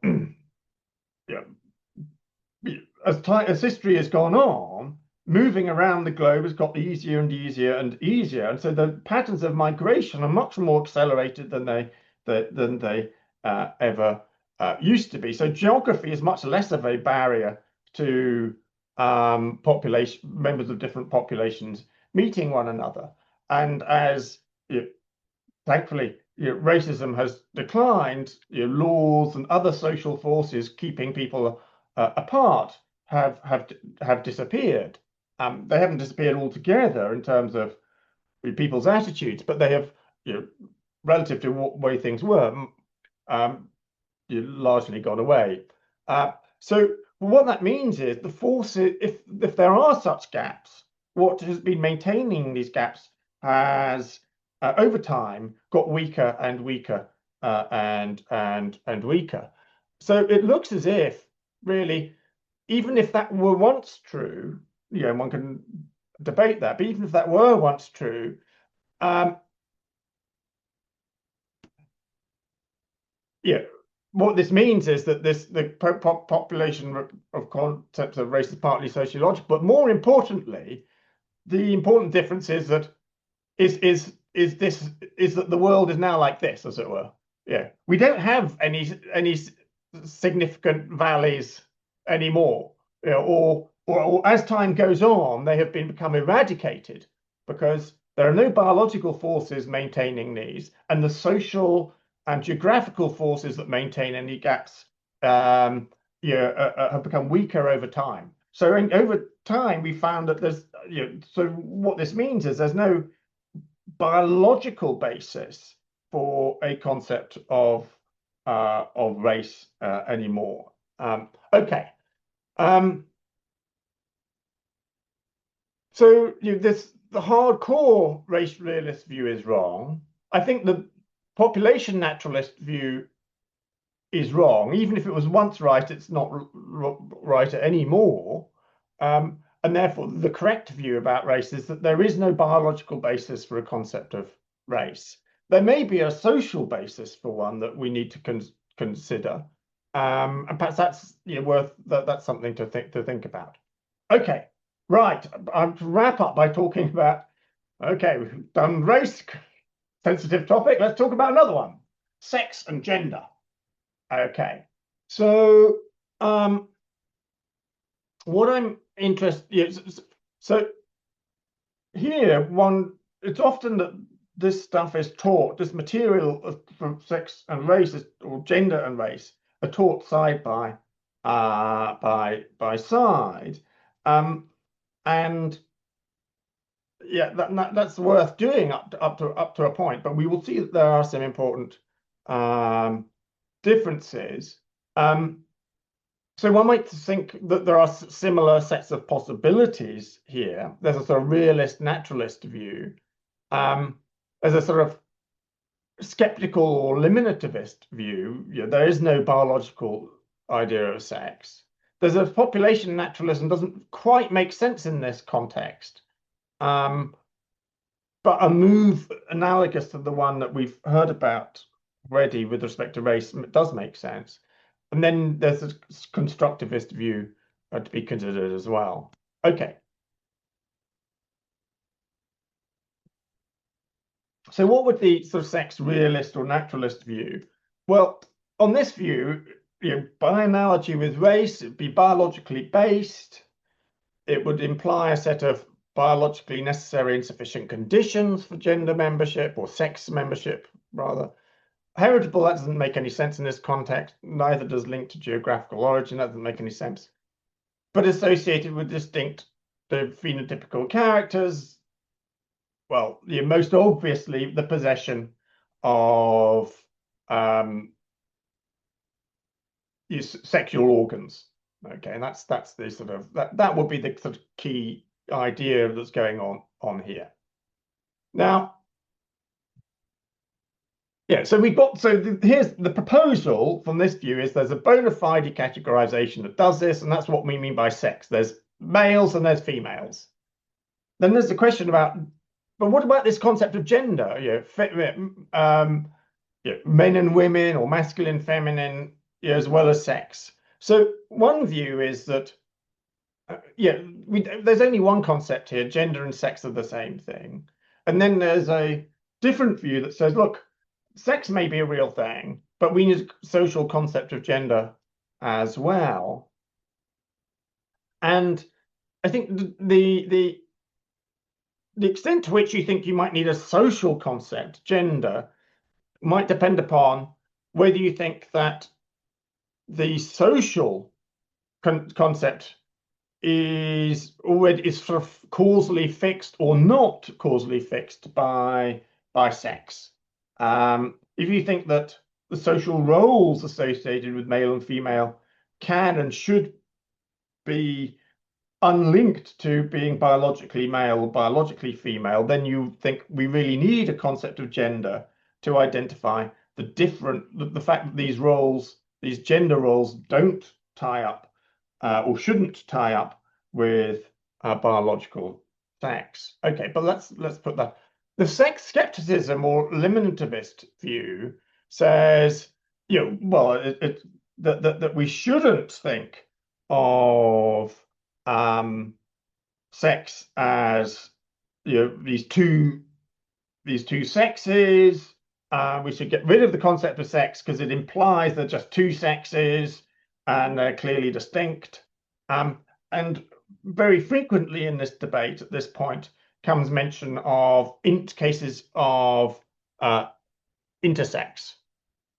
as history has gone on, moving around the globe has got easier and easier and easier, and so the patterns of migration are much more accelerated than they ever used to be. So geography is much less of a barrier to members of different populations meeting one another. And as thankfully racism has declined, laws and other social forces keeping people apart have disappeared. They haven't disappeared altogether in terms of people's attitudes, but they have, relative to what way things were, largely gone away. So what that means is the forces, if there are such gaps, what has been maintaining these gaps has over time got weaker and weaker and weaker. So it looks as if, really, even if that were once true, one can debate that, but even if that were once true, what this means is that the population of concepts of race is partly sociological, but more importantly, the important difference is that that the world is now like this, as it were. Yeah, we don't have any significant valleys anymore, or as time goes on, they have become eradicated because there are no biological forces maintaining these, and the social and geographical forces that maintain any gaps have become weaker over time. So over time, we found that there's, so what this means is there's no biological basis for a concept of race anymore. Okay. So the hardcore race realist view is wrong. I think the population naturalist view is wrong. Even if it was once right, it's not right anymore. And therefore, the correct view about race is that there is no biological basis for a concept of race. There may be a social basis for one that we need to consider, and perhaps that's that's something to think about. Okay, right. I'll wrap up by talking about. Okay, we've done race, sensitive topic. Let's talk about another one: sex and gender. Okay, so what I'm interested, so here it's often that this stuff is taught, this material from sex and race or gender and race are taught side by side, and yeah, that's worth doing up to a point. But we will see that there are some important differences. So one might think that there are similar sets of possibilities here. There's a sort of realist naturalist view. There's a sort of skeptical or limitativist view. There is no biological idea of sex. There's a population naturalism doesn't quite make sense in this context. But a move analogous to the one that we've heard about already with respect to race does make sense. And then there's a constructivist view to be considered as well. Okay. So what would the sort of sex realist or naturalist view? Well, on this view, by analogy with race, it'd be biologically based. It would imply a set of biologically necessary and sufficient conditions for gender membership or sex membership, rather. Heritable, that doesn't make any sense in this context. Neither does link to geographical origin. That doesn't make any sense. But associated with distinct phenotypical characters, well, most obviously the possession of sexual organs. Okay, and that's the sort of that would be the sort of key idea that's going on here. Now, yeah, so here's the proposal from this view is there's a bona fide categorization that does this, and that's what we mean by sex. There's males and there's females. Then there's the question about, but what about this concept of gender? Men and women, or masculine, feminine, as well as sex. So one view is that, there's only one concept here: gender and sex are the same thing. And then there's a different view that says, look, sex may be a real thing, but we need a social concept of gender as well. And I think the extent to which you think you might need a social concept, gender, might depend upon whether you think that the social concept is sort of causally fixed or not causally fixed by sex. If you think that the social roles associated with male and female can and should be unlinked to being biologically male or biologically female, then you think we really need a concept of gender to identify the fact that these gender roles don't tie up or shouldn't tie up with biological sex. Okay, but let's put that. The sex skepticism or limitativist view says, that we shouldn't think of sex as these two sexes. We should get rid of the concept of sex because it implies there are just two sexes and they're clearly distinct. And very frequently in this debate at this point comes mention of cases of intersex.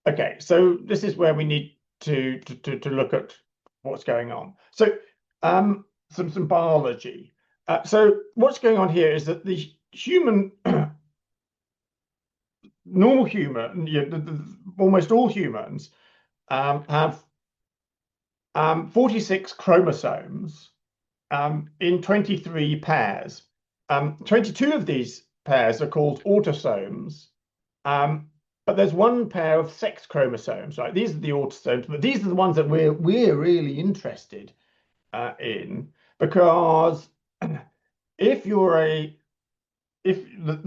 Okay, so this is where we need to look at what's going on. So some biology. So what's going on here is that the human normal human, almost all humans have 46 chromosomes in 23 pairs. 22 of these pairs are called autosomes, but there's one pair of sex chromosomes, right? These are the autosomes, but these are the ones that we're really interested in, because if the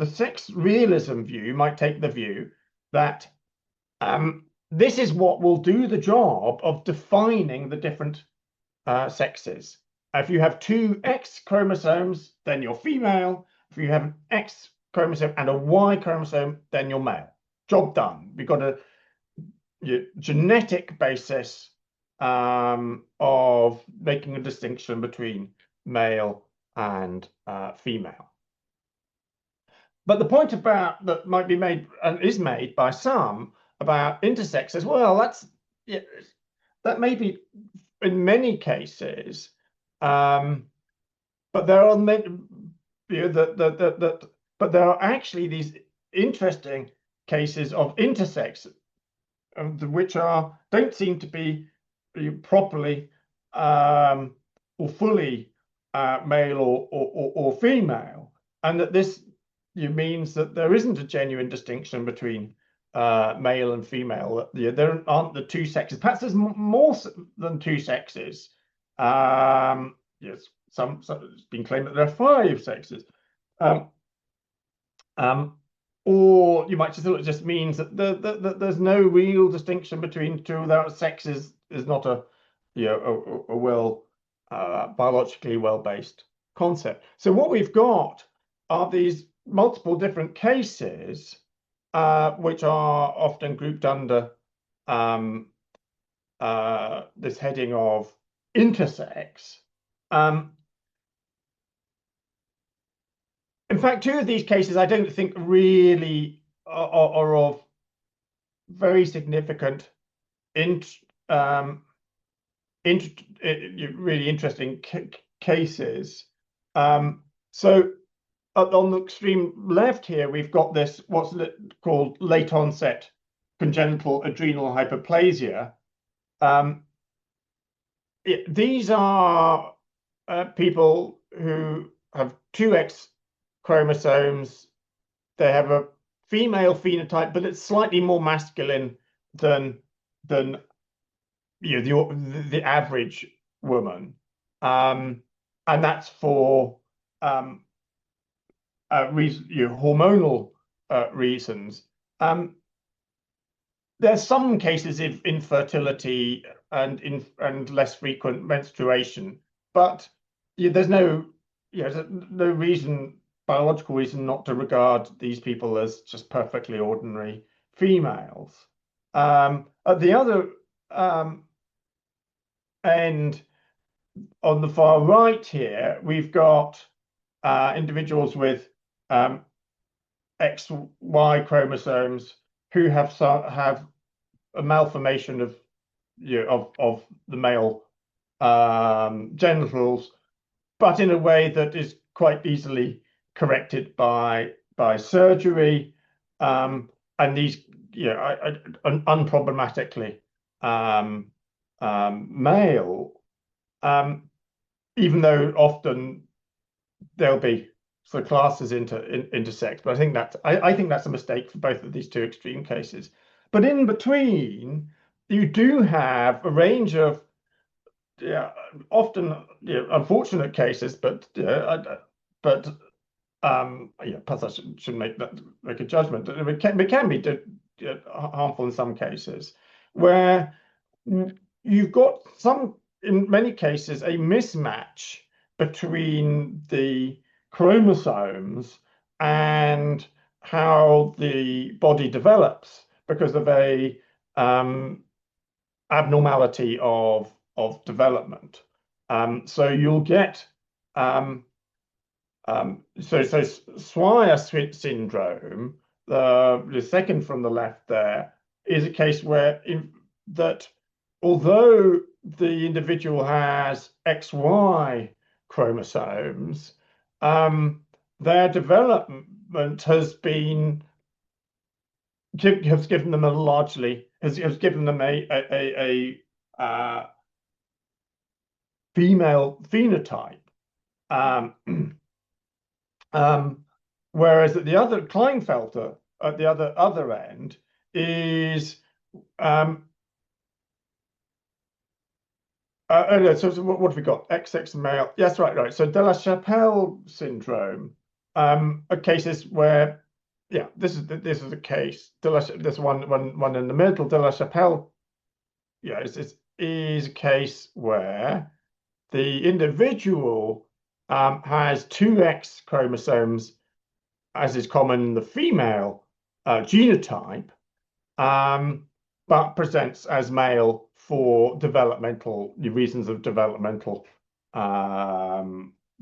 sex realism view might take the view that this is what will do the job of defining the different sexes. If you have two X chromosomes, then you're female. If you have an X chromosome and a Y chromosome, then you're male. Job done. We've got a genetic basis of making a distinction between male and female. But the point about that might be made and is made by some about intersex as well. That may be in many cases, but there are many, but there are actually these interesting cases of intersex, which don't seem to be properly or fully male or female, and that this means that there isn't a genuine distinction between male and female. There aren't the two sexes. Perhaps there's more than two sexes. Yes, it's been claimed that there are five sexes. Or you might just thought it just means that there's no real distinction between two. That sex is not a well biologically well-based concept. So what we've got are these multiple different cases, which are often grouped under this heading of intersex. In fact, two of these cases I don't think really are of very significant, really interesting cases. So on the extreme left here, we've got this what's called late onset congenital adrenal hyperplasia. These are people who have two X chromosomes. They have a female phenotype, but it's slightly more masculine than the average woman, and that's for hormonal reasons. There's some cases of infertility and less frequent menstruation, but there's no reason, biological reason, not to regard these people as just perfectly ordinary females. At the other end, on the far right here, we've got individuals with XY chromosomes who have a malformation of the male genitals, but in a way that is quite easily corrected by surgery, and these unproblematically male, even though often there'll be sort of classes intersex. But I think that's a mistake for both of these two extreme cases. But in between, you do have a range of often unfortunate cases, but perhaps I shouldn't make a judgment. It can be harmful in some cases, where you've got in many cases, a mismatch between the chromosomes and how the body develops because of a abnormality of development. So you'll get Swyer syndrome, the second from the left there, is a case where that although the individual has XY chromosomes, their development has given them has given them a female phenotype, whereas at the other Klinefelter at the other end is so what have we got? XX male. Yes, right. So De La Chapelle syndrome are cases where, this is a case. This one in the middle, De La Chapelle, is a case where the individual has two X chromosomes, as is common in the female genotype, but presents as male for developmental reasons of developmental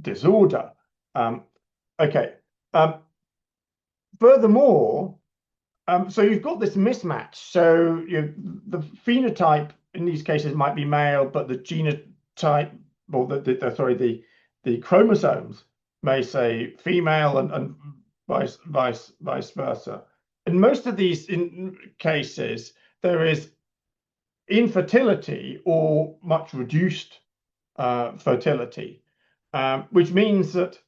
disorder. Okay. Furthermore, so you've got this mismatch. So the phenotype in these cases might be male, but the genotype, or the chromosomes may say female, and vice versa. In most of these cases, there is infertility or much reduced fertility, which means that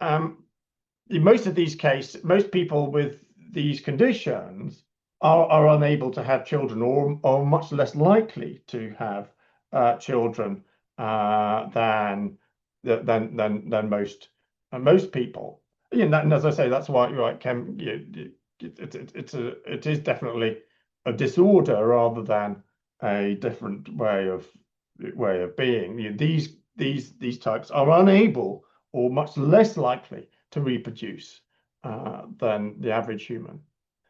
in most of these cases, most people with these conditions are unable to have children, or are much less likely to have children than most people. And as I say, that's why it is definitely a disorder rather than a different way of being. These types are unable or much less likely to reproduce than the average human.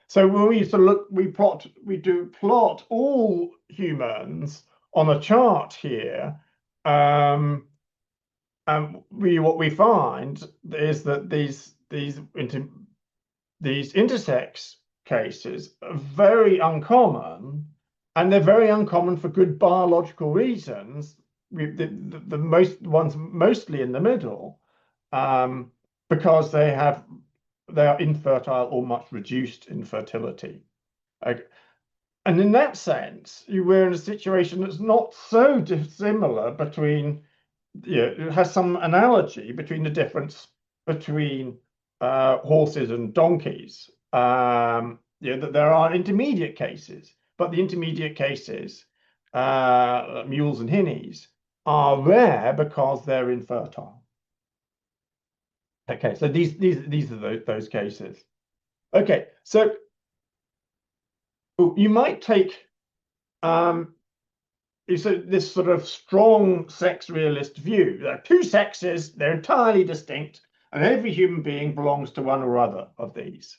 So when we used to look, we do plot all humans on a chart here. And what we find is that these intersex cases are very uncommon, and they're very uncommon for good biological reasons. The most ones mostly in the middle, because they are infertile or much reduced in fertility. And in that sense, we're in a situation that's not so dissimilar between, it has some analogy between the difference between horses and donkeys. That there are intermediate cases, but the intermediate cases, mules and hinnies, are rare because they're infertile. Okay, so these are those cases. Okay, so you might take this sort of strong sex realist view. There are two sexes, they're entirely distinct, and every human being belongs to one or other of these.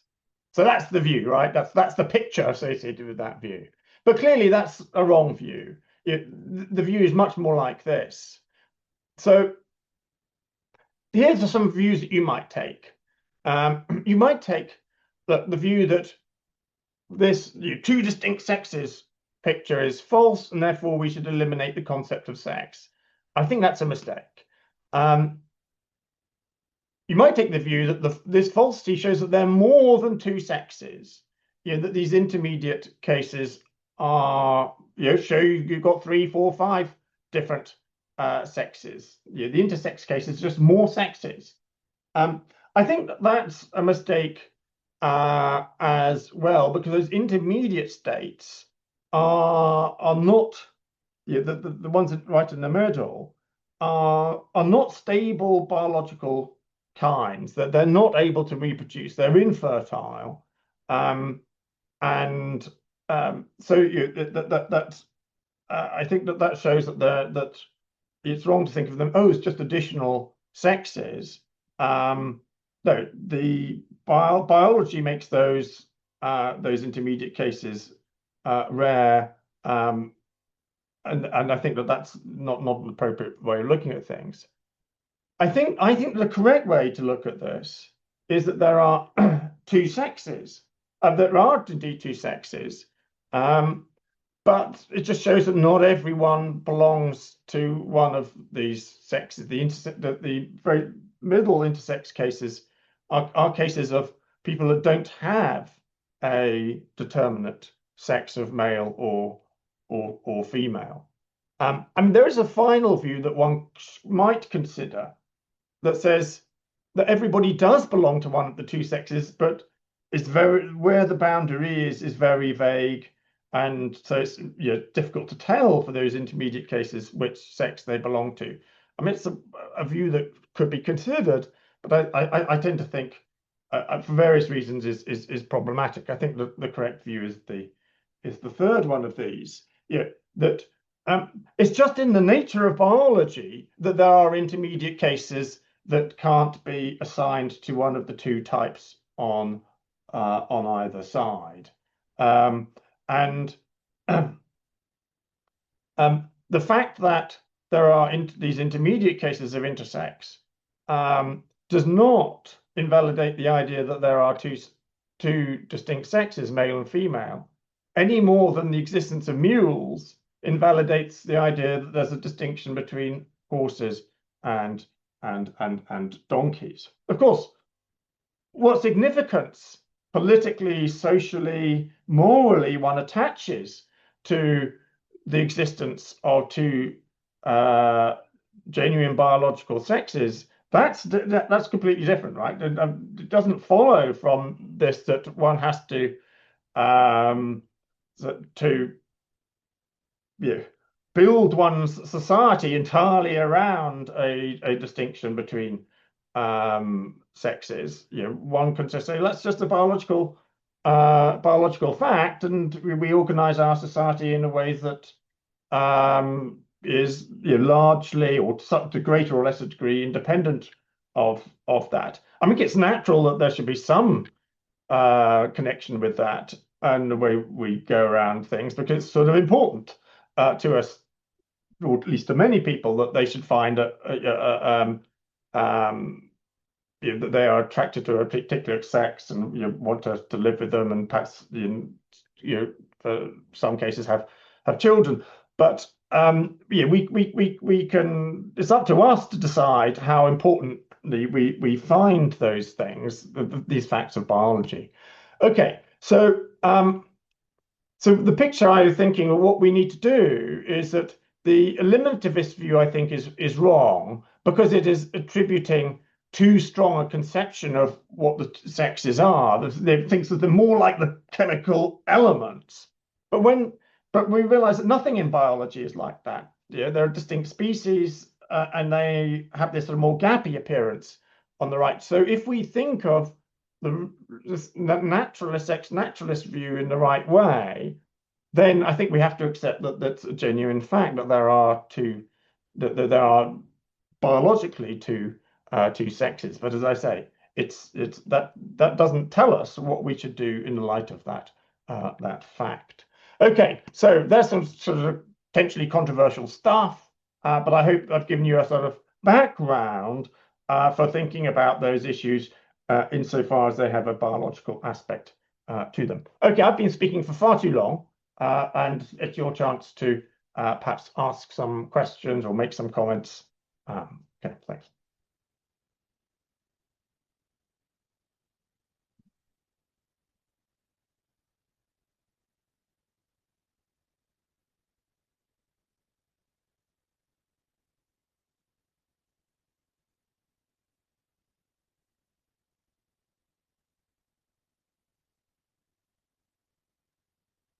So that's the view, right? That's the picture associated with that view. But clearly that's a wrong view. The view is much more like this. So here's some views that you might take. You might take the view that this two distinct sexes picture is false, and therefore we should eliminate the concept of sex. I think that's a mistake. You might take the view that this falsity shows that there are more than two sexes. That these intermediate cases are, show you've got 3, 4, 5 different sexes. The intersex case is just more sexes. I think that's a mistake as well, because those intermediate states are not, the ones right in the middle are not stable biological kinds, that they're not able to reproduce, they're infertile, so I think that shows that it's wrong to think of them as just additional sexes. No, the biology makes those intermediate cases rare, and I think that's not an appropriate way of looking at things. I think the correct way to look at this is that there are two sexes. There are indeed two sexes, but it just shows that not everyone belongs to one of these sexes. The very middle intersex cases are cases of people that don't have a determinate sex of male or female. There is a final view that one might consider that says that everybody does belong to one of the two sexes, but it's where the boundary is very vague, and so it's difficult to tell for those intermediate cases which sex they belong to. It's a view that could be considered, but I tend to think, for various reasons, is problematic. I think the correct view is the third one of these. That it's just in the nature of biology that there are intermediate cases that can't be assigned to one of the two types on either side, and the fact that there are these intermediate cases of intersex does not invalidate the idea that there are two distinct sexes, male and female, any more than the existence of mules invalidates the idea that there's a distinction between horses and donkeys. Of course, what significance politically, socially, morally one attaches to the existence of two genuine biological sexes, that's completely different, right? And it doesn't follow from this that one has to um, build one's society entirely around a distinction between sexes. One can just say, let's just a biological fact, and we organize our society in a way that is largely, or to greater or lesser degree, independent of that. I think it's natural that there should be some connection with that and the way we go around things, because it's sort of important to us, or at least to many people, that they should find that they are attracted to a particular sex and want to live with them, and perhaps for some cases have children. But we can. It's up to us to decide how important we find those things, these facts of biology. Okay, so the picture I was thinking of what we need to do is that the eliminativist view, I think, is wrong, because it is attributing too strong a conception of what the sexes are. It thinks that they're more like the chemical elements. But we realize that nothing in biology is like that. There are distinct species, and they have this sort of more gappy appearance on the right. So if we think of the naturalist view in the right way, then I think we have to accept that that's a genuine fact, that there are there are biologically two sexes. But as I say, it's that doesn't tell us what we should do in the light of that fact. Okay, so there's some sort of potentially controversial stuff, but I hope I've given you a sort of background for thinking about those issues insofar as they have a biological aspect to them. Okay, I've been speaking for far too long, and it's your chance to perhaps ask some questions or make some comments. Okay, thanks.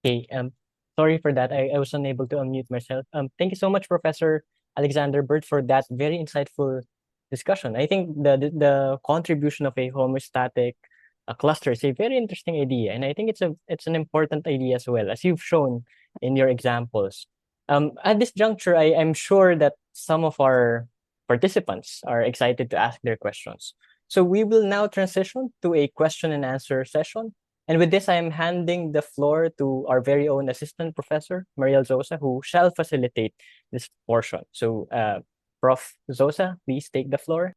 Okay, sorry for that. I was unable to unmute myself. Thank you so much, Professor Alexander Bird, for that very insightful discussion. I think the contribution of a homeostatic cluster is a very interesting idea, and I think it's an important idea as well, as you've shown in your examples. At this juncture, I'm sure that some of our participants are excited to ask their questions. So we will now transition to a question and answer session. And with this, I am handing the floor to our very own assistant professor, Mariel Zosa, who shall facilitate this portion. So, Prof. Zosa, please take the floor.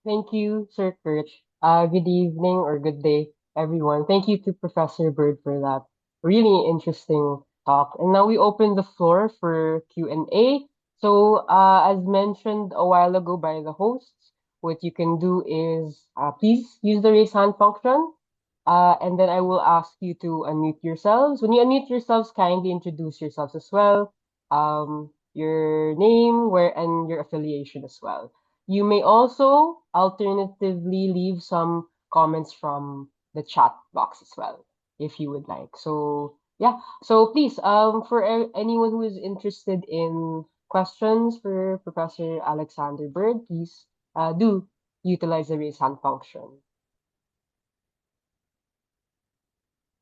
Thank you, Sir Kurt. Good evening or good day, everyone. Thank you to Professor Bird for that really interesting talk. And now we open the floor for Q&A. So, as mentioned a while ago by the hosts, what you can do is please use the raise hand function. And then I will ask you to unmute yourselves. When you unmute yourselves, kindly introduce yourselves as well. Your name, where, and your affiliation as well. You may also alternatively leave some comments from the chat box as well, if you would like. So yeah, so please, for anyone who is interested in questions for Professor Alexander Bird, please do utilize the raise hand function.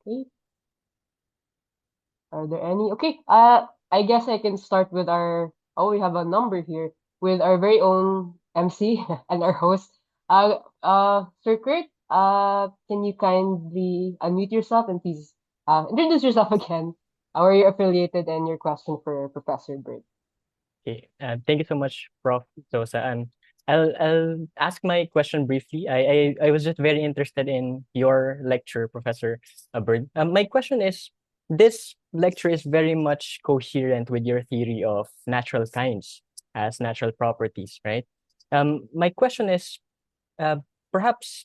Okay. Are there any? Okay. I guess I can start with our. Oh, we have a number here with our very own MC and our host. Sir Kurt. Can you kindly unmute yourself and please introduce yourself again? Where you're affiliated and your question for Professor Bird. Okay. Thank you so much, Prof. Zosa. And I'll ask my question briefly. I was just very interested in your lecture, Professor Bird. My question is, this lecture is very much coherent with your theory of natural kinds as natural properties, right? My question is, perhaps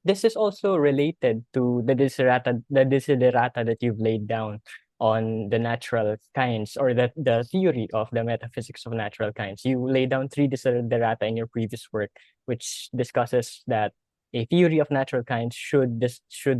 this is also related to the desiderata that you've laid down on the natural kinds, or the theory of the metaphysics of natural kinds. You lay down three desiderata in your previous work, which discusses that a theory of natural kinds should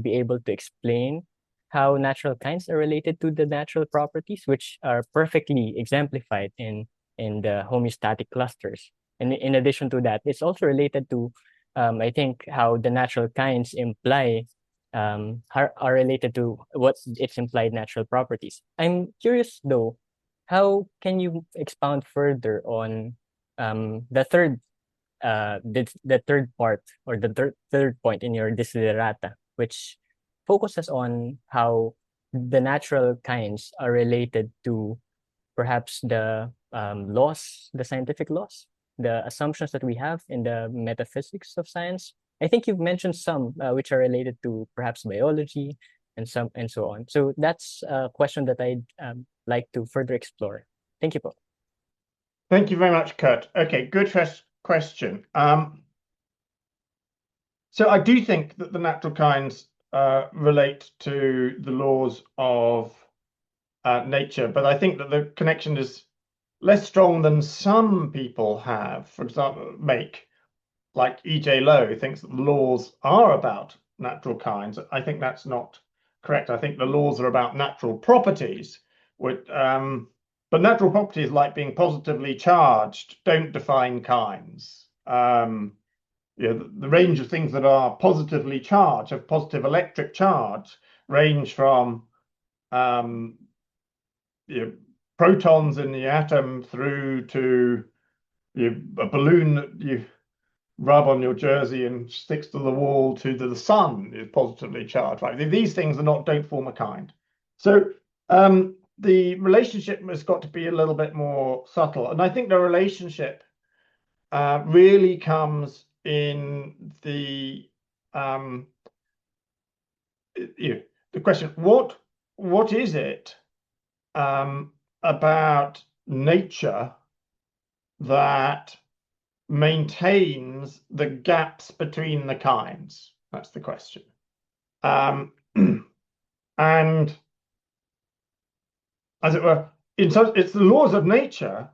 be able to explain how natural kinds are related to the natural properties, which are perfectly exemplified in the homeostatic clusters. And in addition to that, it's also related to, I think, how the natural kinds imply are related to what its implied natural properties. I'm curious though, how can you expound further on the third part, or the third point in your desiderata, which focuses on how the natural kinds are related to perhaps the laws, the scientific laws, the assumptions that we have in the metaphysics of science. I think you've mentioned some which are related to perhaps biology and so on. So that's a question that I'd like to further explore. Thank you, Prof. Thank you very much, Kurt. Okay, good question. So I do think that the natural kinds relate to the laws of nature, but I think that the connection is less strong than some people have. For example, like E.J. Lowe thinks that the laws are about natural kinds. I think that's not correct. I think the laws are about natural properties. But natural properties, like being positively charged, don't define kinds. The range of things that are positively charged, have positive electric charge, range from protons in the atom through to a balloon that you rub on your jersey and sticks to the wall to the sun is positively charged. Right? These things don't form a kind. So the relationship has got to be a little bit more subtle, and I think the relationship really comes in the question: what is it about nature that maintains the gaps between the kinds? That's the question. And as it were, it's the laws of nature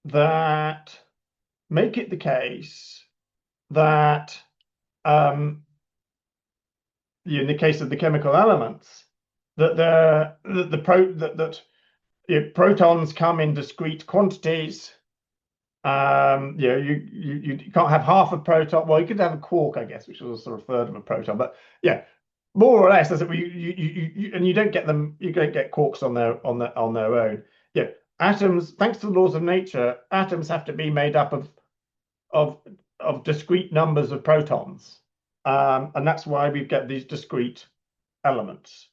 that make it the case that in the case of the chemical elements, that protons come in discrete quantities. You can't have half a proton. Well, you could have a quark, I guess, which was a sort of third of a proton. But yeah, more or less, and you don't get them. You don't get quarks on their own. Yeah, atoms. Thanks to the laws of nature, atoms have to be made up of discrete numbers of protons, and that's why we get these discrete elements.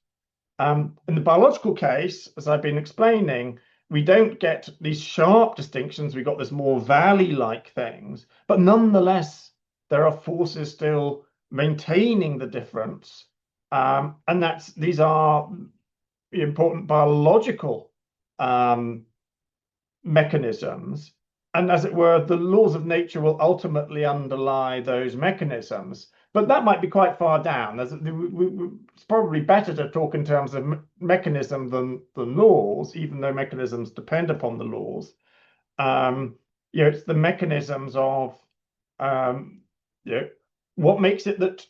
In the biological case, as I've been explaining, we don't get these sharp distinctions. We've got this more valley-like things, but nonetheless, there are forces still maintaining the difference, and these are important biological mechanisms. And as it were, the laws of nature will ultimately underlie those mechanisms. But that might be quite far down. It's probably better to talk in terms of mechanism than laws, even though mechanisms depend upon the laws. It's the mechanisms of what makes it that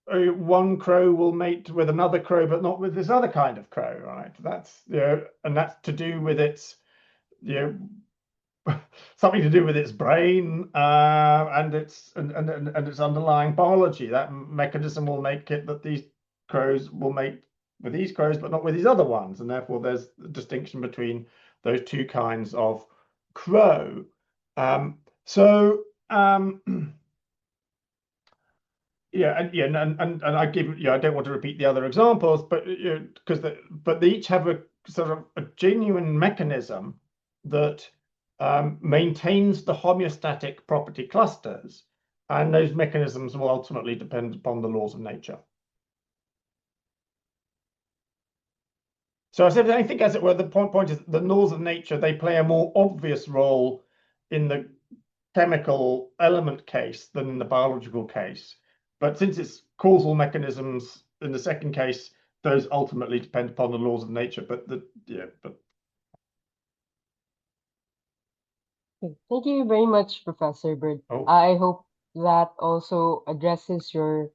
one crow will mate with another crow, but not with this other kind of crow, right? That's and that's to do with its something to do with its brain and its underlying biology. That mechanism will make it that these crows will mate with these crows, but not with these other ones, and therefore there's a distinction between those two kinds of crow. And I give I don't want to repeat the other examples, but but they each have a sort of a genuine mechanism that maintains the homeostatic property clusters, and those mechanisms will ultimately depend upon the laws of nature. So I think, as it were, the point is the laws of nature, they play a more obvious role in the chemical element case than in the biological case. But since it's causal mechanisms in the second case, those ultimately depend upon the laws of nature. But Thank you very much, Professor Bird. oh, I hope that also addresses your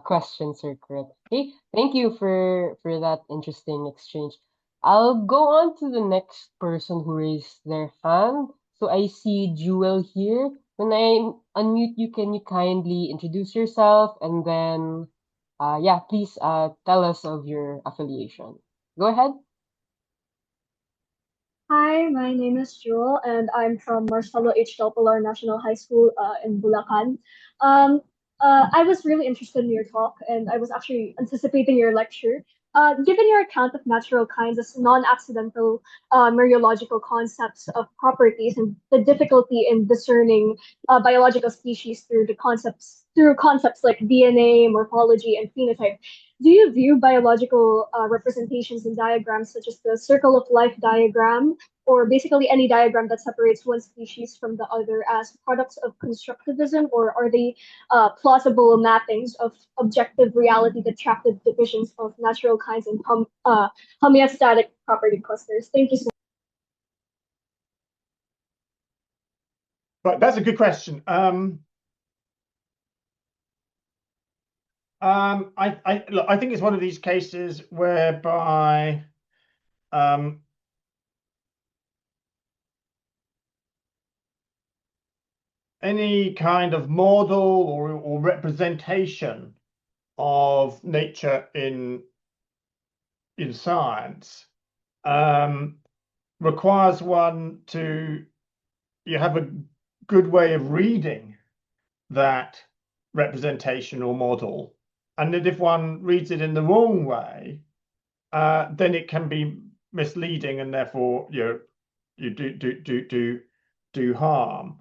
question, Sir Kurt. Okay, thank you for that interesting exchange. I'll go on to the next person who raised their hand. So I see Jewel here. When I unmute you, can you kindly introduce yourself and then, yeah, please tell us of your affiliation. Go ahead. Hi, my name is Jewel, and I'm from Marcelo H. Del Pilar National High School in Bulacan. Um, I was really interested in your talk, and I was actually anticipating your lecture. Given your account of natural kinds as non-accidental mereological concepts of properties and the difficulty in discerning biological species through concepts like DNA, morphology, and phenotype, do you view biological representations in diagrams such as the circle of life diagram or basically any diagram that separates one species from the other as products of constructivism, or are they plausible mappings of objective reality that track the divisions of natural kinds and homeostatic property clusters? Thank you so much. but that's a good question. I think it's one of these cases whereby any kind of model or representation of nature in science requires one to have a good way of reading that representation or model, and that if one reads it in the wrong way, then it can be misleading, and therefore you do harm.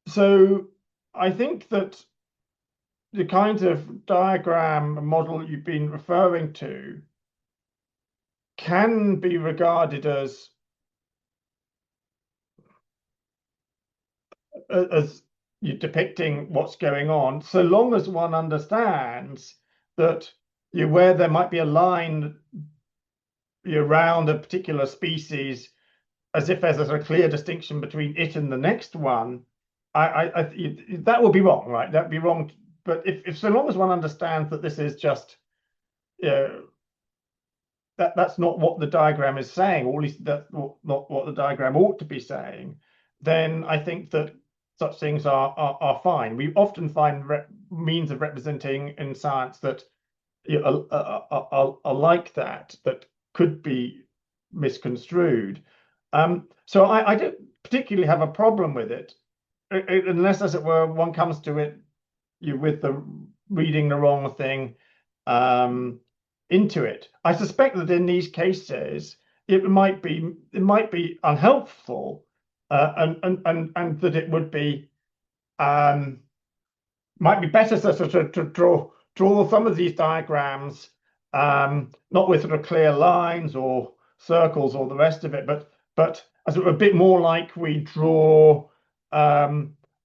So I think that the kind of diagram model you've been referring to can be regarded as you're depicting what's going on, so long as one understands that where there might be a line around a particular species, as if there's a clear distinction between it and the next one, that would be wrong, right? That'd be wrong. But if so long as one understands that this is just that's not what the diagram is saying, or at least that's not what the diagram ought to be saying, then I think that such things are fine. We often find means of representing in science that are like that could be misconstrued. So I don't particularly have a problem with it, unless, as it were, one comes to it with the reading the wrong thing into it. I suspect that in these cases it might be unhelpful, and that it would be might be better to draw some of these diagrams not with sort of clear lines or circles or the rest of it, but as it were, a bit more like we draw a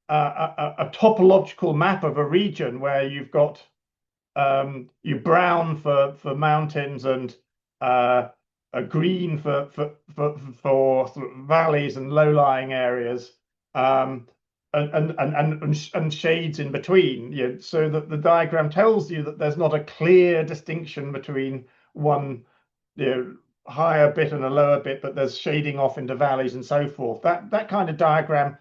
topological map of a region where you've got you brown for mountains and a green for sort of valleys and low-lying areas, and shades in between, so that the diagram tells you that there's not a clear distinction between one higher bit and a lower bit, but there's shading off into valleys and so forth. That kind of diagram,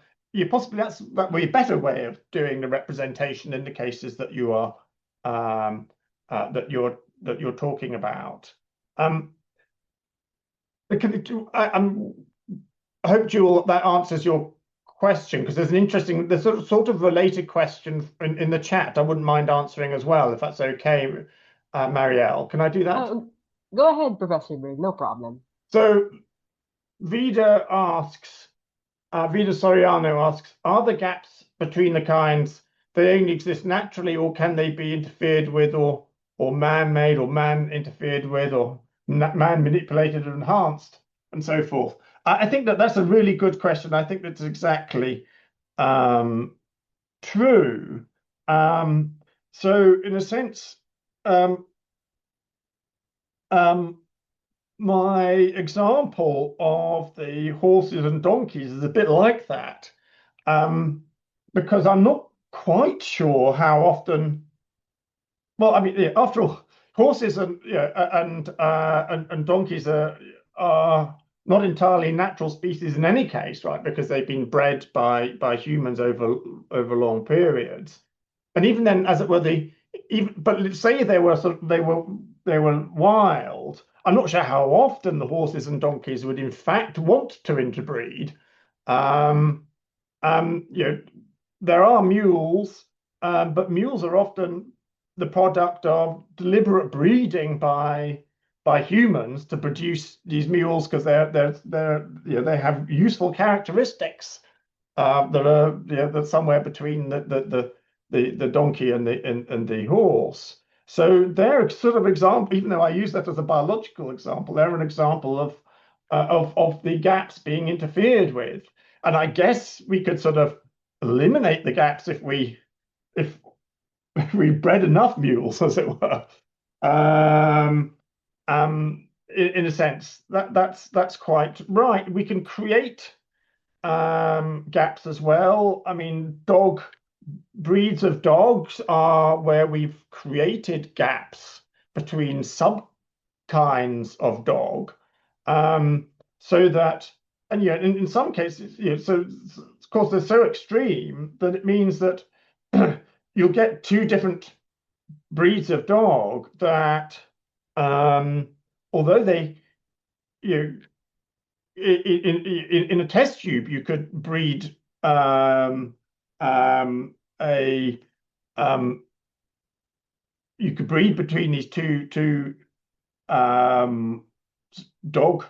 possibly that would be a better way of doing the representation in the cases that you are that you're talking about. I hope, Jewel, that answers your question, because there's a sort of related question in the chat I wouldn't mind answering as well, if that's okay, Marielle. Can I do that? Go ahead, Professor Bird, no problem. So Vida Soriano asks, are the gaps between the kinds, they only exist naturally, or can they be interfered with, or man-made, or man-interfered with, or man-manipulated and enhanced, and so forth? I think that's a really good question. I think that's exactly true. So in a sense, um, my example of the horses and donkeys is a bit like that, because I'm not quite sure how often. Well, I mean, yeah, after all, horses and and donkeys are not entirely natural species in any case, right? Because they've been bred by humans over long periods, and even then, as it were, but let's say they were wild. I'm not sure how often the horses and donkeys would in fact want to interbreed. Um, you know, there are mules, but mules are often the product of deliberate breeding by humans to produce these mules because they have useful characteristics that are that's somewhere between the donkey and the horse. So they're a sort of example, even though I use that as a biological example, they're an example of the gaps being interfered with. And I guess we could sort of eliminate the gaps if we bred enough mules, as it were. In a sense, that's quite right. We can create gaps as well. I mean, breeds of dogs are where we've created gaps between sub kinds of dog, so that, and in some cases, so of course they're so extreme that it means that you'll get two different breeds of dog that, although they, you know, in a test tube you could breed a you could breed between these two dog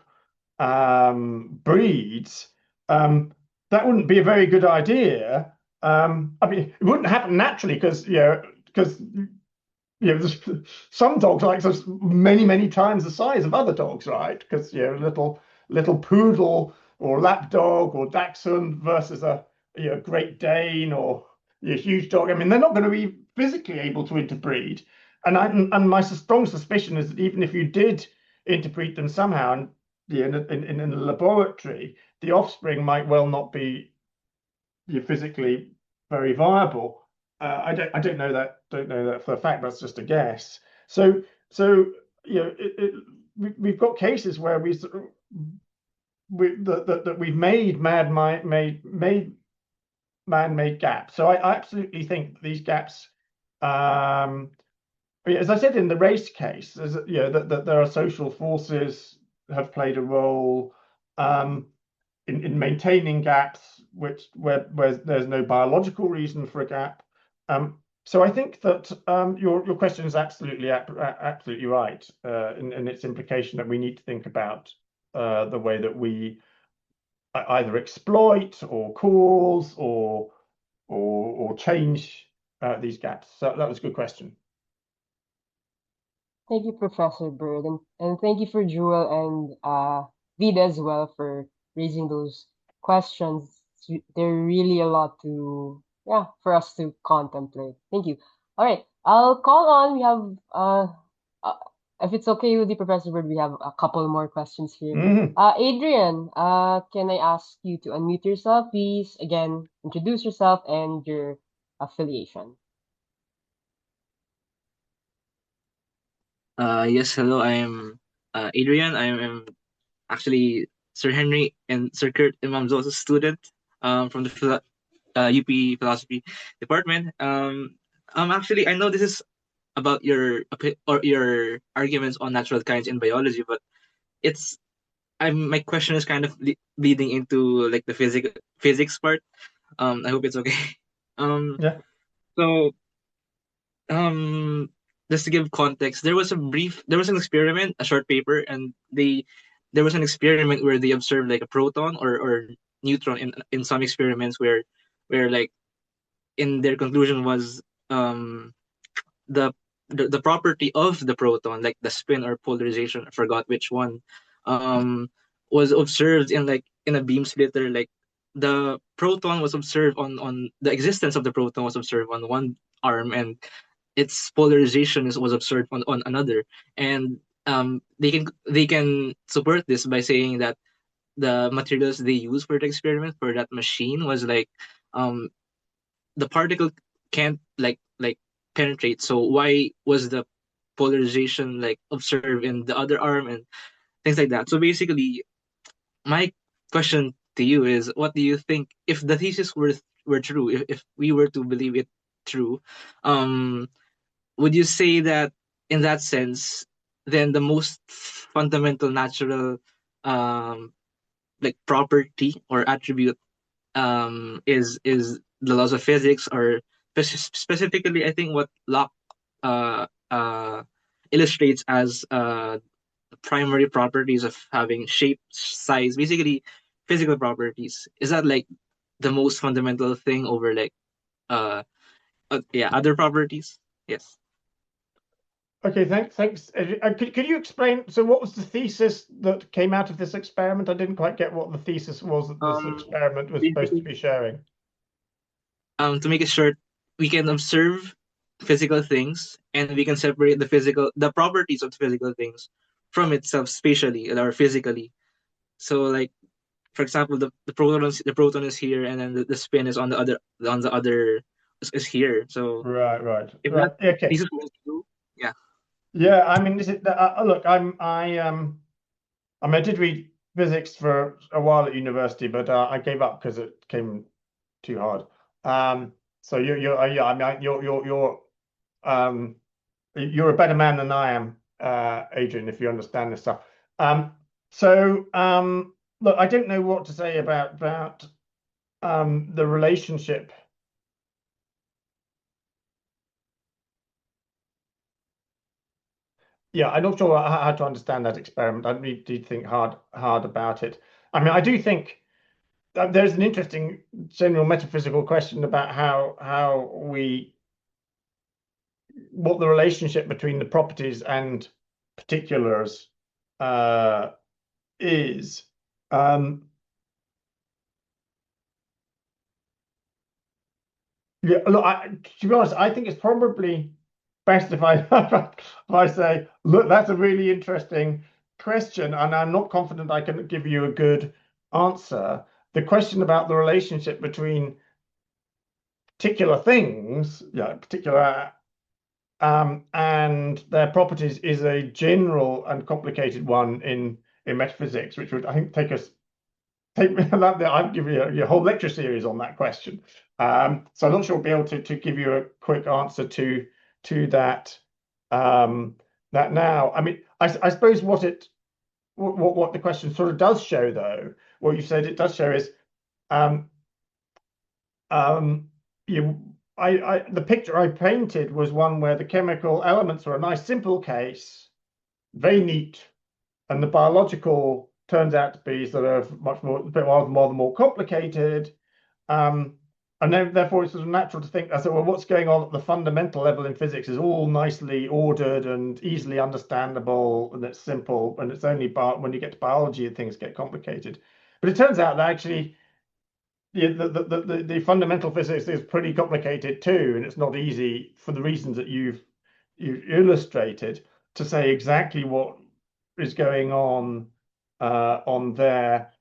breeds. That wouldn't be a very good idea. I mean, it wouldn't happen naturally because there's some dogs like many times the size of other dogs, right? Because little poodle or lapdog or dachshund versus a Great Dane or a huge dog. I mean, they're not going to be physically able to interbreed. And my strong suspicion is that even if you did interbreed them somehow and in a laboratory, the offspring might well not be physically very viable. I don't know that for a fact. That's just a guess. So we've got cases where that we've made man-made gaps. So I absolutely think these gaps, as I said in the race case, that there are social forces have played a role in maintaining gaps, where there's no biological reason for a gap. So I think that your question is absolutely right in its implication that we need to think about the way that we either exploit or cause or change these gaps. So that was a good question. Thank you, Professor Bird, and thank you for Jewel and Vida as well for raising those questions. There are really a lot for us to contemplate. Thank you. All right, I'll call on. We have uh if it's okay with you, Professor Bird, we have a couple more questions here. Adrian, can I ask you to unmute yourself, please? Again, introduce yourself and your affiliation. Yes, hello. I am Adrian. I am actually Sir Henry and Sir Kurt Imamzo's student from the UP Philosophy Department. Actually, I know this is about your arguments on natural kinds in biology, but my question is kind of leading into like the physics part. I hope it's okay. Yeah. So just to give context, there was an experiment, a short paper, and there was an experiment where they observed like a proton or neutron in some experiments where like in their conclusion was the the property of the proton, like the spin or polarization, I forgot which one, was observed in a beam splitter. Like the existence of the proton was observed on one arm, and its polarization was observed on another, and they can support this by saying that the materials they use for the experiment for that machine was like um the particle can't like penetrate, so why was the polarization like observed in the other arm and things like that. So basically, my question to you is, what do you think if the thesis were true, if we were to believe it true, um would you say that in that sense, then the most fundamental natural um like property or attribute is the laws of physics, or specifically I think what Locke uh uh illustrates as the primary properties of having shape, size, basically physical properties. Is that like the most fundamental thing over like uh, yeah, other properties? Yes. Okay, thanks. Could you explain? So, what was the thesis that came out of this experiment? I didn't quite get what the thesis was that this experiment was supposed to Basically, be showing. to make it short, we can observe physical things and we can separate the properties of the physical things from itself spatially or physically. So like for example, the proton is here and then the spin is on the other is here. So Right. if that Okay. thesis was true, yeah. Yeah, I mean, look, I did read physics for a while at university, but I gave up because it came too hard. So yeah, I mean, um, you're a better man than I am, Adrian, if you understand this stuff. Look, I don't know what to say about the relationship. Yeah, I'm not sure how to understand that experiment. I need to think hard about it. I mean, I do think there's an interesting general metaphysical question about what the relationship between the properties and particulars is. Yeah, look, to be honest, I think it's probably best if I if I say, look, that's a really interesting question, and I'm not confident I can give you a good answer. The question about the relationship between particular things, yeah, particular and their properties is a general and complicated one in metaphysics, which would I think take I'd give you a whole lecture series on that question. So I'm not sure I'll be able to give you a quick answer to that that now. I mean, I suppose what the question sort of does show, though, what you said it does show is um, you the picture I painted was one where the chemical elements are a nice simple case, very neat, and the biological turns out to be sort of much more, a bit more complicated. And then, therefore, it's sort of natural to think, well, what's going on at the fundamental level in physics is all nicely ordered and easily understandable, and it's simple. And it's only when you get to biology things get complicated. But it turns out that actually the fundamental physics is pretty complicated too, and it's not easy for the reasons that you've illustrated to say exactly what is going on there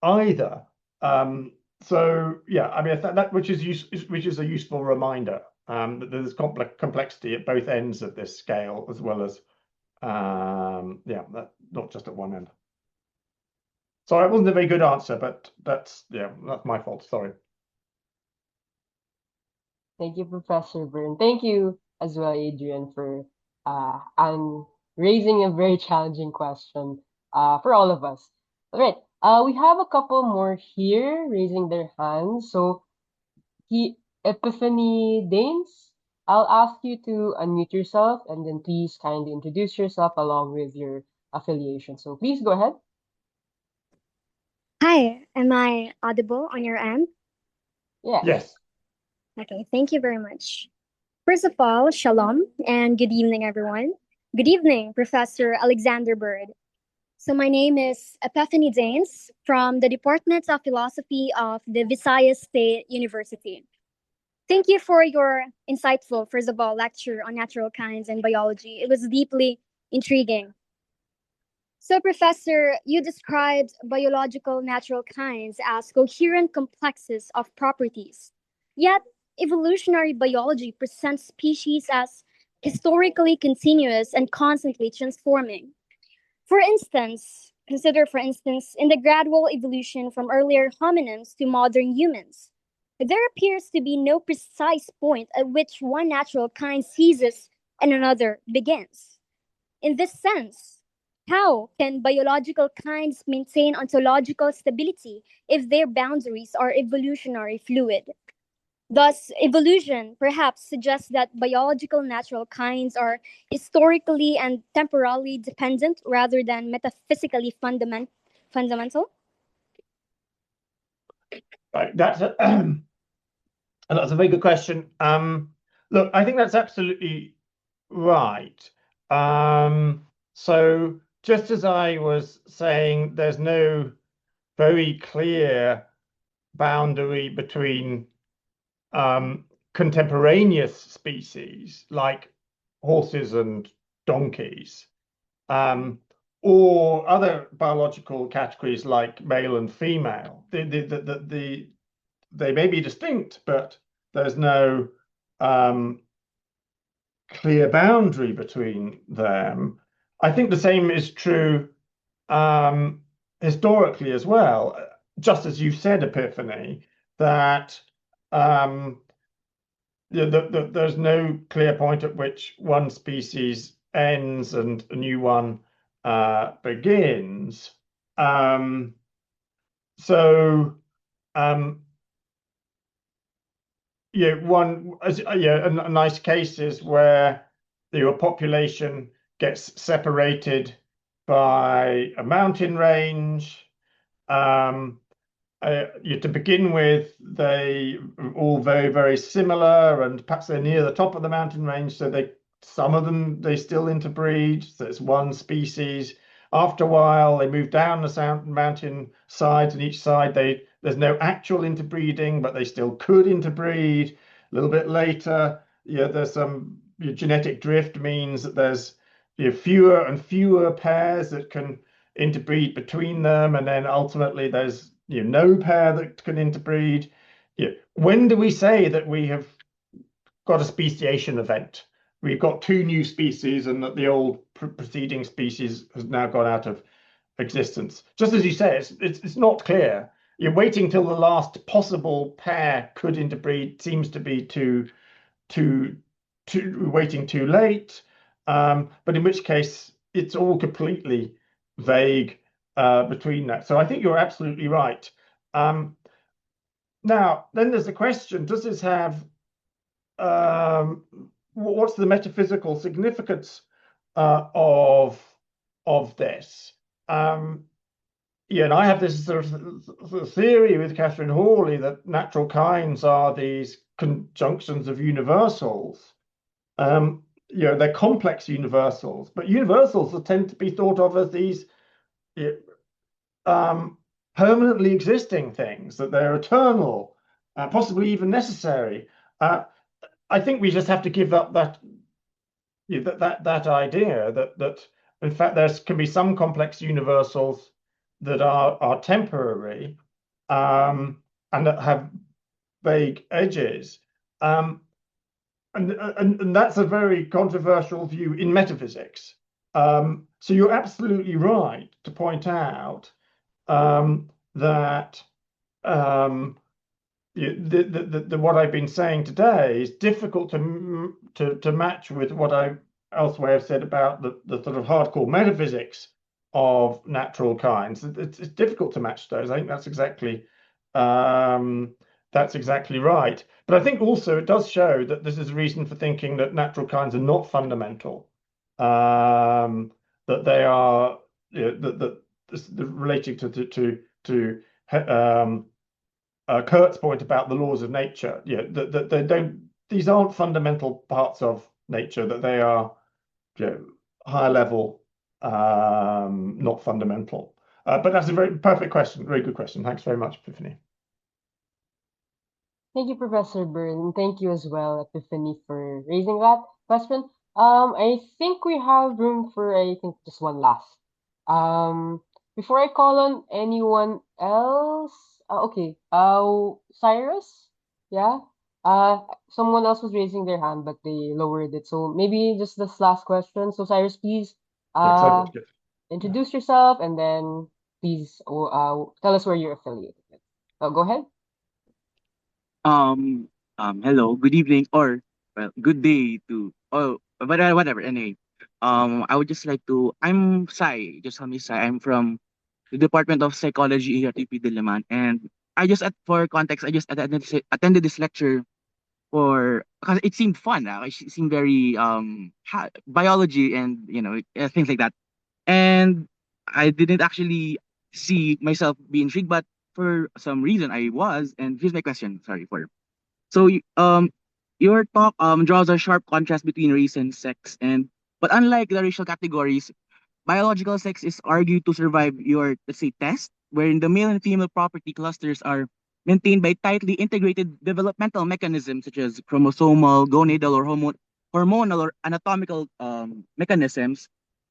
either. So yeah, I mean that which is a useful reminder that there's complexity at both ends of this scale, as well as not just at one end. Sorry, it wasn't a very good answer, but that's my fault. Sorry. Thank you, Professor Byrne. Thank you as well, Adrian, for raising a very challenging question for all of us. All right, we have a couple more here raising their hands. So, Epiphany Danes, I'll ask you to unmute yourself and then please kindly introduce yourself along with your affiliation. So, please go ahead. Hi, am I audible on your end? Yes. Okay, thank you very much. First of all, shalom and good evening, everyone. Good evening, Professor Alexander Bird. So my name is Epiphany Danes from the Department of Philosophy of the Visayas State University. Thank you for your insightful, first of all, lecture on natural kinds and biology. It was deeply intriguing. So, Professor, you described biological natural kinds as coherent complexes of properties. Yet, evolutionary biology presents species as historically continuous and constantly transforming. Consider, for instance, in the gradual evolution from earlier hominins to modern humans, there appears to be no precise point at which one natural kind ceases and another begins. In this sense, how can biological kinds maintain ontological stability if their boundaries are evolutionary fluid? Thus, evolution perhaps suggests that biological natural kinds are historically and temporally dependent rather than metaphysically fundamental. Right, that's a very good question. Look, I think that's absolutely right. So just as I was saying, there's no very clear boundary between contemporaneous species like horses and donkeys, or other biological categories like male and female. They may be distinct, but there's no clear boundary between them. I think the same is true historically as well, just as you said, Epiphany, that there's no clear point at which one species ends and a new one begins. So a nice case is where a population gets separated by a mountain range. To begin with, they are all very, very similar, and perhaps they're near the top of the mountain range, so some of them they still interbreed. So it's one species. After a while, they move down the mountain sides, and each side there's no actual interbreeding, but they still could interbreed. A little bit later, there's some genetic drift means that there's fewer and fewer pairs that can interbreed between them, and then ultimately there's no pair that can interbreed. When do we say that we have got a speciation event? We've got two new species and that the old preceding species has now gone out of existence. Just as you say, it's not clear. You're waiting till the last possible pair could interbreed seems to be waiting too late. But in which case it's all completely vague between that. So I think you're absolutely right. Now, then there's the question, does this have, what's the metaphysical significance of this? And I have this sort of theory with Catherine Hawley that natural kinds are these conjunctions of universals. They're complex universals, but universals tend to be thought of as these permanently existing things, that they're eternal, possibly even necessary. I think we just have to give up that idea that in fact there can be some complex universals that are temporary and that have vague edges. And that's a very controversial view in metaphysics. So you're absolutely right to point out that what I've been saying today is difficult to match with what I elsewhere have said about the sort of hardcore metaphysics of natural kinds. It's difficult to match those. I think that's exactly right. But I think also it does show that this is a reason for thinking that natural kinds are not fundamental. That they are relating to Kurt's point about the laws of nature. That they don't. These aren't fundamental parts of nature. That they are higher level, not fundamental. But that's a very perfect question. Very good question. Thanks very much, Epiphany. Thank you, Professor Byrne. Thank you as well, Epiphany, for raising that question. I think we have room for, I think, just one last. Before I call on anyone else, okay, Cyrus, yeah, someone else was raising their hand, but they lowered it. So maybe just this last question. So Cyrus, please, Yes, I got it. Yeah. introduce yourself and then please, tell us where you're affiliated with. Go ahead. Um, Hello, good evening, or well, good day to but whatever. Anyway, I would just like to. I'm Sai. Just call me Sai. I'm from the Department of Psychology here at UPD-Cambridge, and for context, I just attended this lecture for because it seemed fun. It seemed very biology and things like that, and I didn't actually see myself be intrigued, but for some reason I was. And here's my question. Sorry for so, your talk draws a sharp contrast between race and sex, and but unlike the racial categories, biological sex is argued to survive your, let's say, test, wherein the male and female property clusters are maintained by tightly integrated developmental mechanisms such as chromosomal, gonadal, or hormonal or anatomical mechanisms.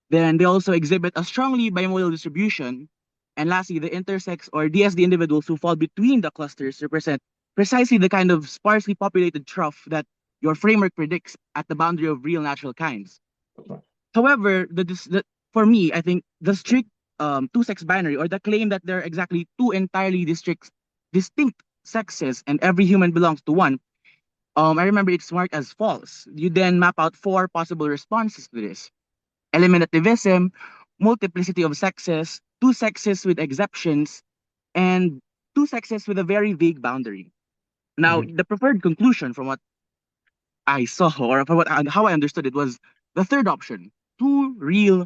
Then they also exhibit a strongly bimodal distribution. And lastly, the intersex or DSD individuals who fall between the clusters represent precisely the kind of sparsely populated trough that your framework predicts at the boundary of real natural kinds. However, for me, I think the strict two-sex binary, or the claim that there are exactly two entirely distinct sexes and every human belongs to one, I remember it's marked as false. You then map out four possible responses to this: eliminativism, multiplicity of sexes, two sexes with exceptions, and two sexes with a very vague boundary. Now, the preferred conclusion from what I saw, or from how I understood it, was the third option: two real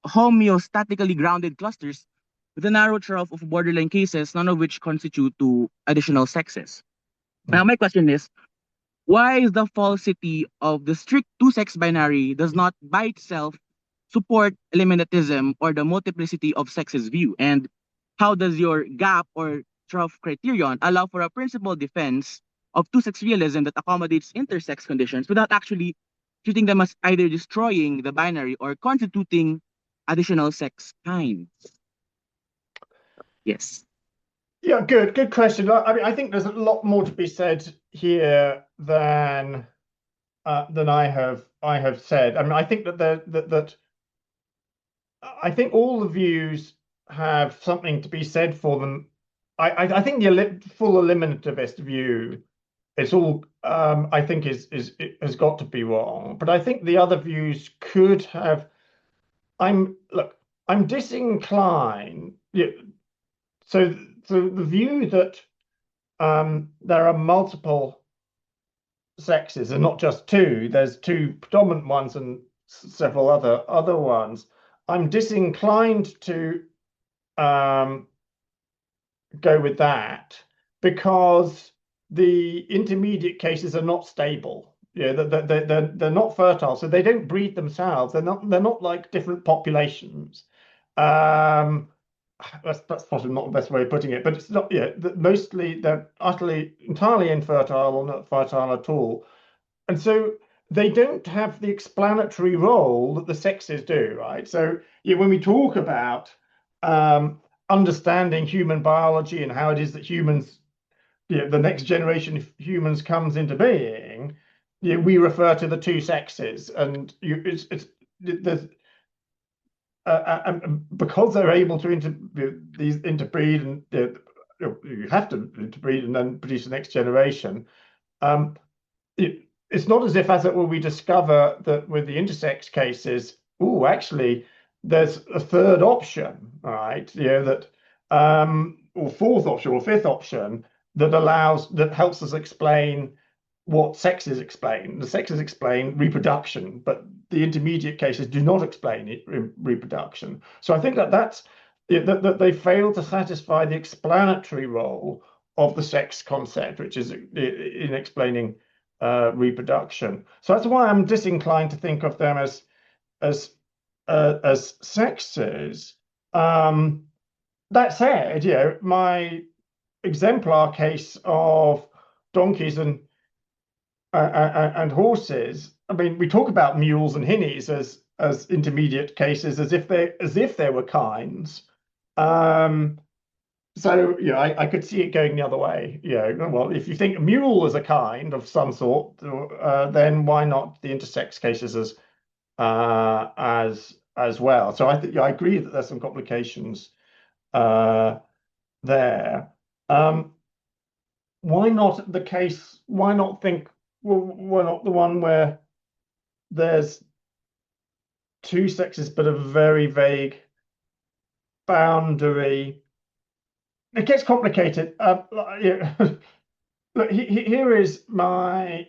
homeostatically grounded clusters with a narrow trough of borderline cases, none of which constitute two additional sexes. Now, my question is, why is the falsity of the strict two-sex binary does not by itself support eliminatism or the multiplicity of sexes view? And how does your gap or trough criterion allow for a principal defense of two-sex realism that accommodates intersex conditions without actually treating them as either destroying the binary or constituting additional sex kinds? Yes. Yeah, good question. I mean, I think there's a lot more to be said here than I have said. I mean, I think that I think all the views have something to be said for them. I think the full eliminativist view, it's all I think it has got to be wrong. But I think the other views could have. I'm disinclined. Yeah, so the view that there are multiple sexes and not just two, there's two predominant ones and several other ones. I'm disinclined to go with that because the intermediate cases are not stable. Yeah, they're not fertile, so they don't breed themselves. They're not like different populations. That's probably not the best way of putting it, but it's not. Yeah, mostly they're entirely infertile or not fertile at all, and so they don't have the explanatory role that the sexes do, right? So yeah, when we talk about understanding human biology and how it is that humans, the next generation of humans comes into being, we refer to the two sexes, and there's and because they're able to interbreed and you have to interbreed and then produce the next generation. It's not as if, as it will, we discover that with the intersex cases, actually, there's a third option, right? That or fourth option or fifth option that helps us explain what sexes explain. The sexes explain reproduction, but the intermediate cases do not explain reproduction. So I think that they fail to satisfy the explanatory role of the sex concept, which is in explaining reproduction. So that's why I'm disinclined to think of them as sexes. That said, my exemplar case of donkeys and horses. I mean, we talk about mules and hinnies as intermediate cases, as if they were kinds. So yeah, I could see it going the other way. Well, if you think a mule is a kind of some sort, then why not the intersex cases as well? So I agree that there's some complications there. Why not the case? Why not think? Well, why not the one where there's two sexes but a very vague boundary? It gets complicated. Look, here is my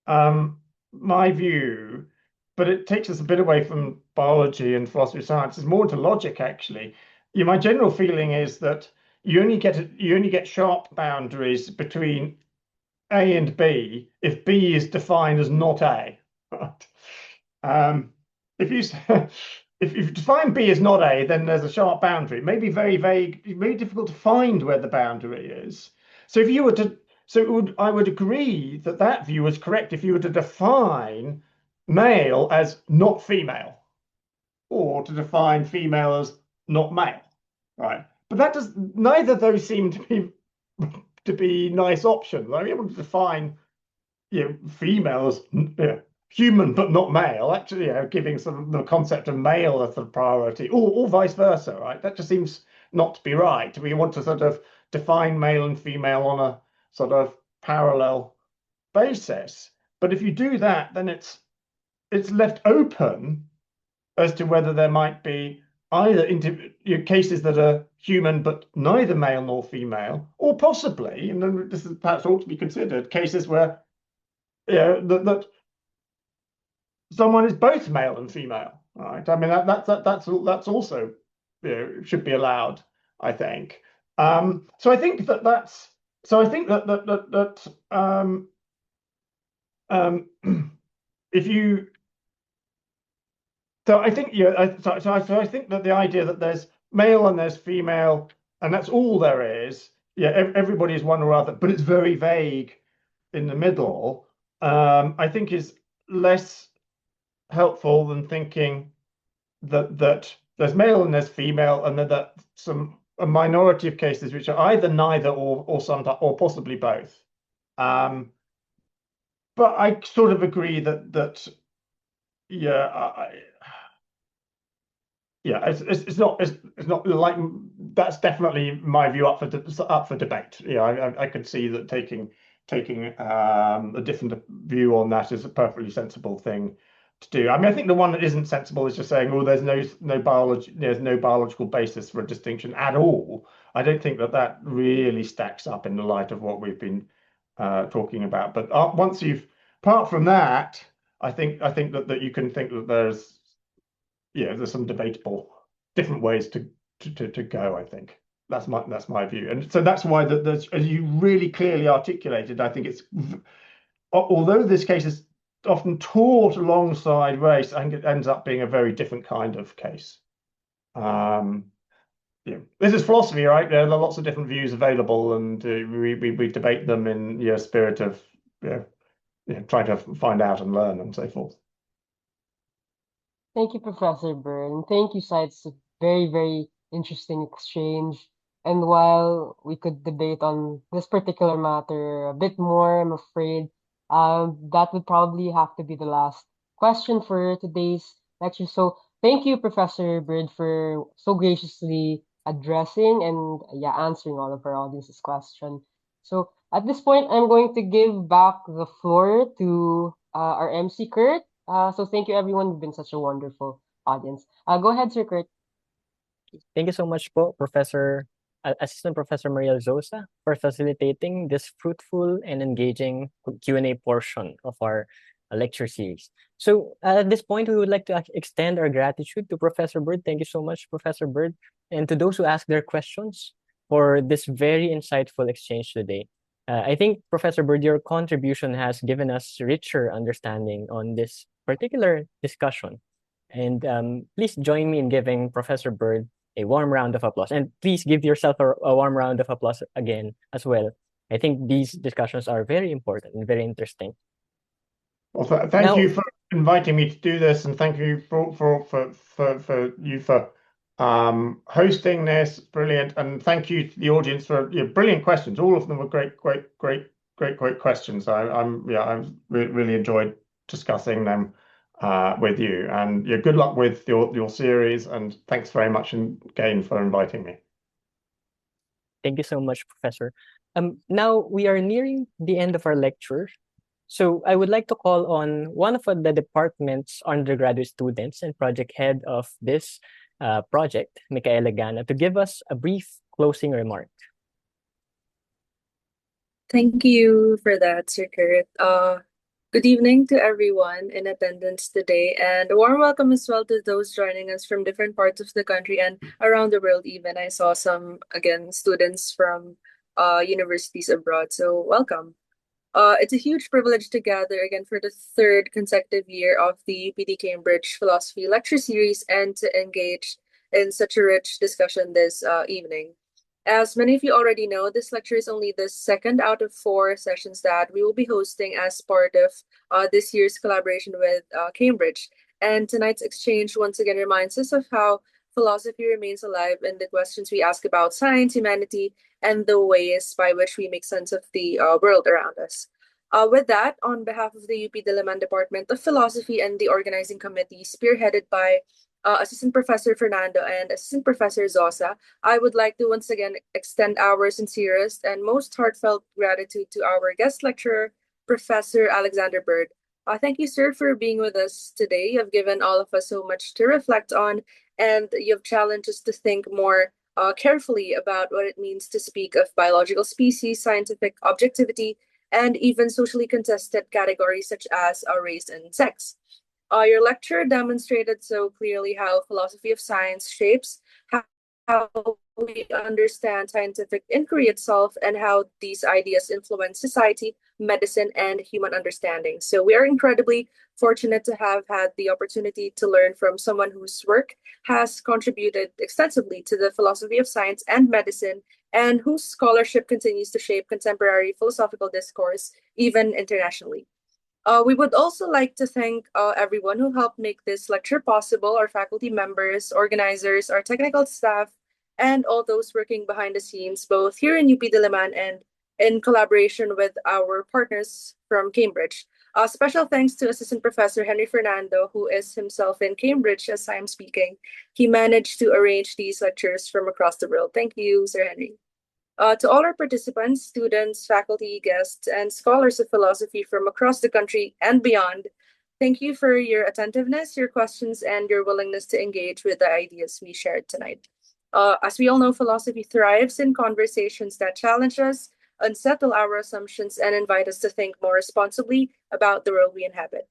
my view, but it takes us a bit away from biology and philosophy of science. It's more into logic, actually. My general feeling is that you only get sharp boundaries between A and B if B is defined as not A. If you if you define B as not A, then there's a sharp boundary. It may be very vague, very difficult to find where the boundary is. So if you were to, I would agree that that view is correct if you were to define male as not female, or to define female as not male, right? But that does neither of those seem to be nice options. I'm able to define female as human but not male, actually giving the concept of male as the priority, or vice versa, right? That just seems not to be right. We want to sort of define male and female on a sort of parallel basis. But if you do that, then it's left open as to whether there might be either cases that are human but neither male nor female, or possibly, and then this is perhaps ought to be considered, cases where that someone is both male and female, right? I mean that's also should be allowed, I think. So I think that's if you so I think I think that the idea that there's male and there's female and that's all there is, everybody is one or other, but it's very vague in the middle, I think is less helpful than thinking that there's male and there's female, and that a minority of cases which are either neither or sometimes or possibly both. But I sort of agree that it's not like that's definitely my view up for debate. I could see that taking a different view on that is a perfectly sensible thing to do. I mean, I think the one that isn't sensible is just saying, "Oh, there's no biological basis for a distinction at all." I don't think that really stacks up in the light of what we've been talking about. But apart from that, I think that you can think that there's some debatable different ways to go. I think that's my view, and so that's why there's, as you really clearly articulated, I think it's, although this case is often taught alongside race, I think it ends up being a very different kind of case. This is philosophy, right? There are lots of different views available, and we debate them in spirit of trying to find out and learn and so forth. Thank you, Professor Bird, and thank you, Sai. It's a very, very interesting exchange. And while we could debate on this particular matter a bit more, I'm afraid that would probably have to be the last question for today's lecture. So thank you, Professor Bird, for so graciously addressing and answering all of our audience's question. So at this point, I'm going to give back the floor to our MC, Kurt. So thank you, everyone. You've been such a wonderful audience. Go ahead, Sir Kurt. Thank you so much po, Assistant Professor Mariel Zosa, for facilitating this fruitful and engaging Q&A portion of our lecture series. So at this point, we would like to extend our gratitude to Professor Bird. Thank you so much, Professor Bird, and to those who asked their questions for this very insightful exchange today. I think, Professor Bird, your contribution has given us richer understanding on this particular discussion. And please join me in giving Professor Bird a warm round of applause. And please give yourself a warm round of applause again as well. I think these discussions are very important and very interesting. Well, thank you for inviting me to do this, and thank you for hosting this. Brilliant, and thank you to the audience for your brilliant questions. All of them were great questions. I really enjoyed discussing them with you, and good luck with your series, and thanks very much again for inviting me. Thank you so much, Professor. Now we are nearing the end of our lecture. So I would like to call on one of the department's undergraduate students and project head of this project, Micaela Gana, to give us a brief closing remark. Thank you for that, Sir Kurt. Good evening to everyone in attendance today, and a warm welcome as well to those joining us from different parts of the country and around the world even. I saw some, again, students from universities abroad, so welcome. It's a huge privilege to gather again for the third consecutive year of the UPD-Cambridge Philosophy Lecture Series and to engage in such a rich discussion this evening. As many of you already know, this lecture is only the second out of 4 sessions that we will be hosting as part of this year's collaboration with Cambridge. And tonight's exchange once again reminds us of how philosophy remains alive in the questions we ask about science, humanity, and the ways by which we make sense of the world around us. With that, on behalf of the UP Diliman Department of Philosophy and the organizing committee spearheaded by Assistant Professor Fernando and Assistant Professor Zosa, I would like to once again extend our sincerest and most heartfelt gratitude to our guest lecturer, Professor Alexander Bird. Thank you, sir, for being with us today. You've given all of us so much to reflect on, and you've challenged us to think more carefully about what it means to speak of biological species, scientific objectivity, and even socially contested categories such as race and sex. Your lecture demonstrated so clearly how philosophy of science shapes how we understand scientific inquiry itself and how these ideas influence society, medicine, and human understanding. So we are incredibly fortunate to have had the opportunity to learn from someone whose work has contributed extensively to the philosophy of science and medicine, and whose scholarship continues to shape contemporary philosophical discourse, even internationally. We would also like to thank everyone who helped make this lecture possible, our faculty members, organizers, our technical staff, and all those working behind the scenes, both here in UP Diliman and in collaboration with our partners from Cambridge. Special thanks to Assistant Professor Henry Fernando, who is himself in Cambridge as I am speaking. He managed to arrange these lectures from across the world. Thank you, Sir Henry. To all our participants, students, faculty, guests, and scholars of philosophy from across the country and beyond, thank you for your attentiveness, your questions, and your willingness to engage with the ideas we shared tonight. As we all know, philosophy thrives in conversations that challenge us, unsettle our assumptions, and invite us to think more responsibly about the world we inhabit.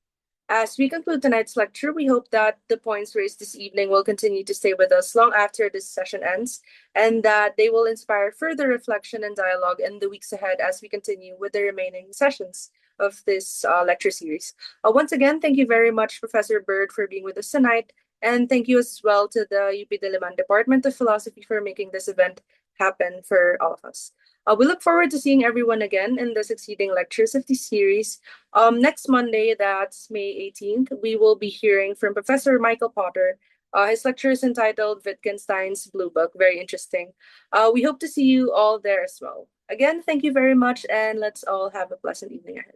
As we conclude tonight's lecture, we hope that the points raised this evening will continue to stay with us long after this session ends, and that they will inspire further reflection and dialogue in the weeks ahead as we continue with the remaining sessions of this lecture series. Once again, thank you very much, Professor Bird, for being with us tonight, and thank you as well to the UP Diliman Department of Philosophy for making this event happen for all of us. We look forward to seeing everyone again in the succeeding lectures of this series. Next Monday, that's May 18th, we will be hearing from Professor Michael Potter. His lecture is entitled Wittgenstein's Blue Book. Very interesting. We hope to see you all there as well. Again, thank you very much, and let's all have a pleasant evening ahead.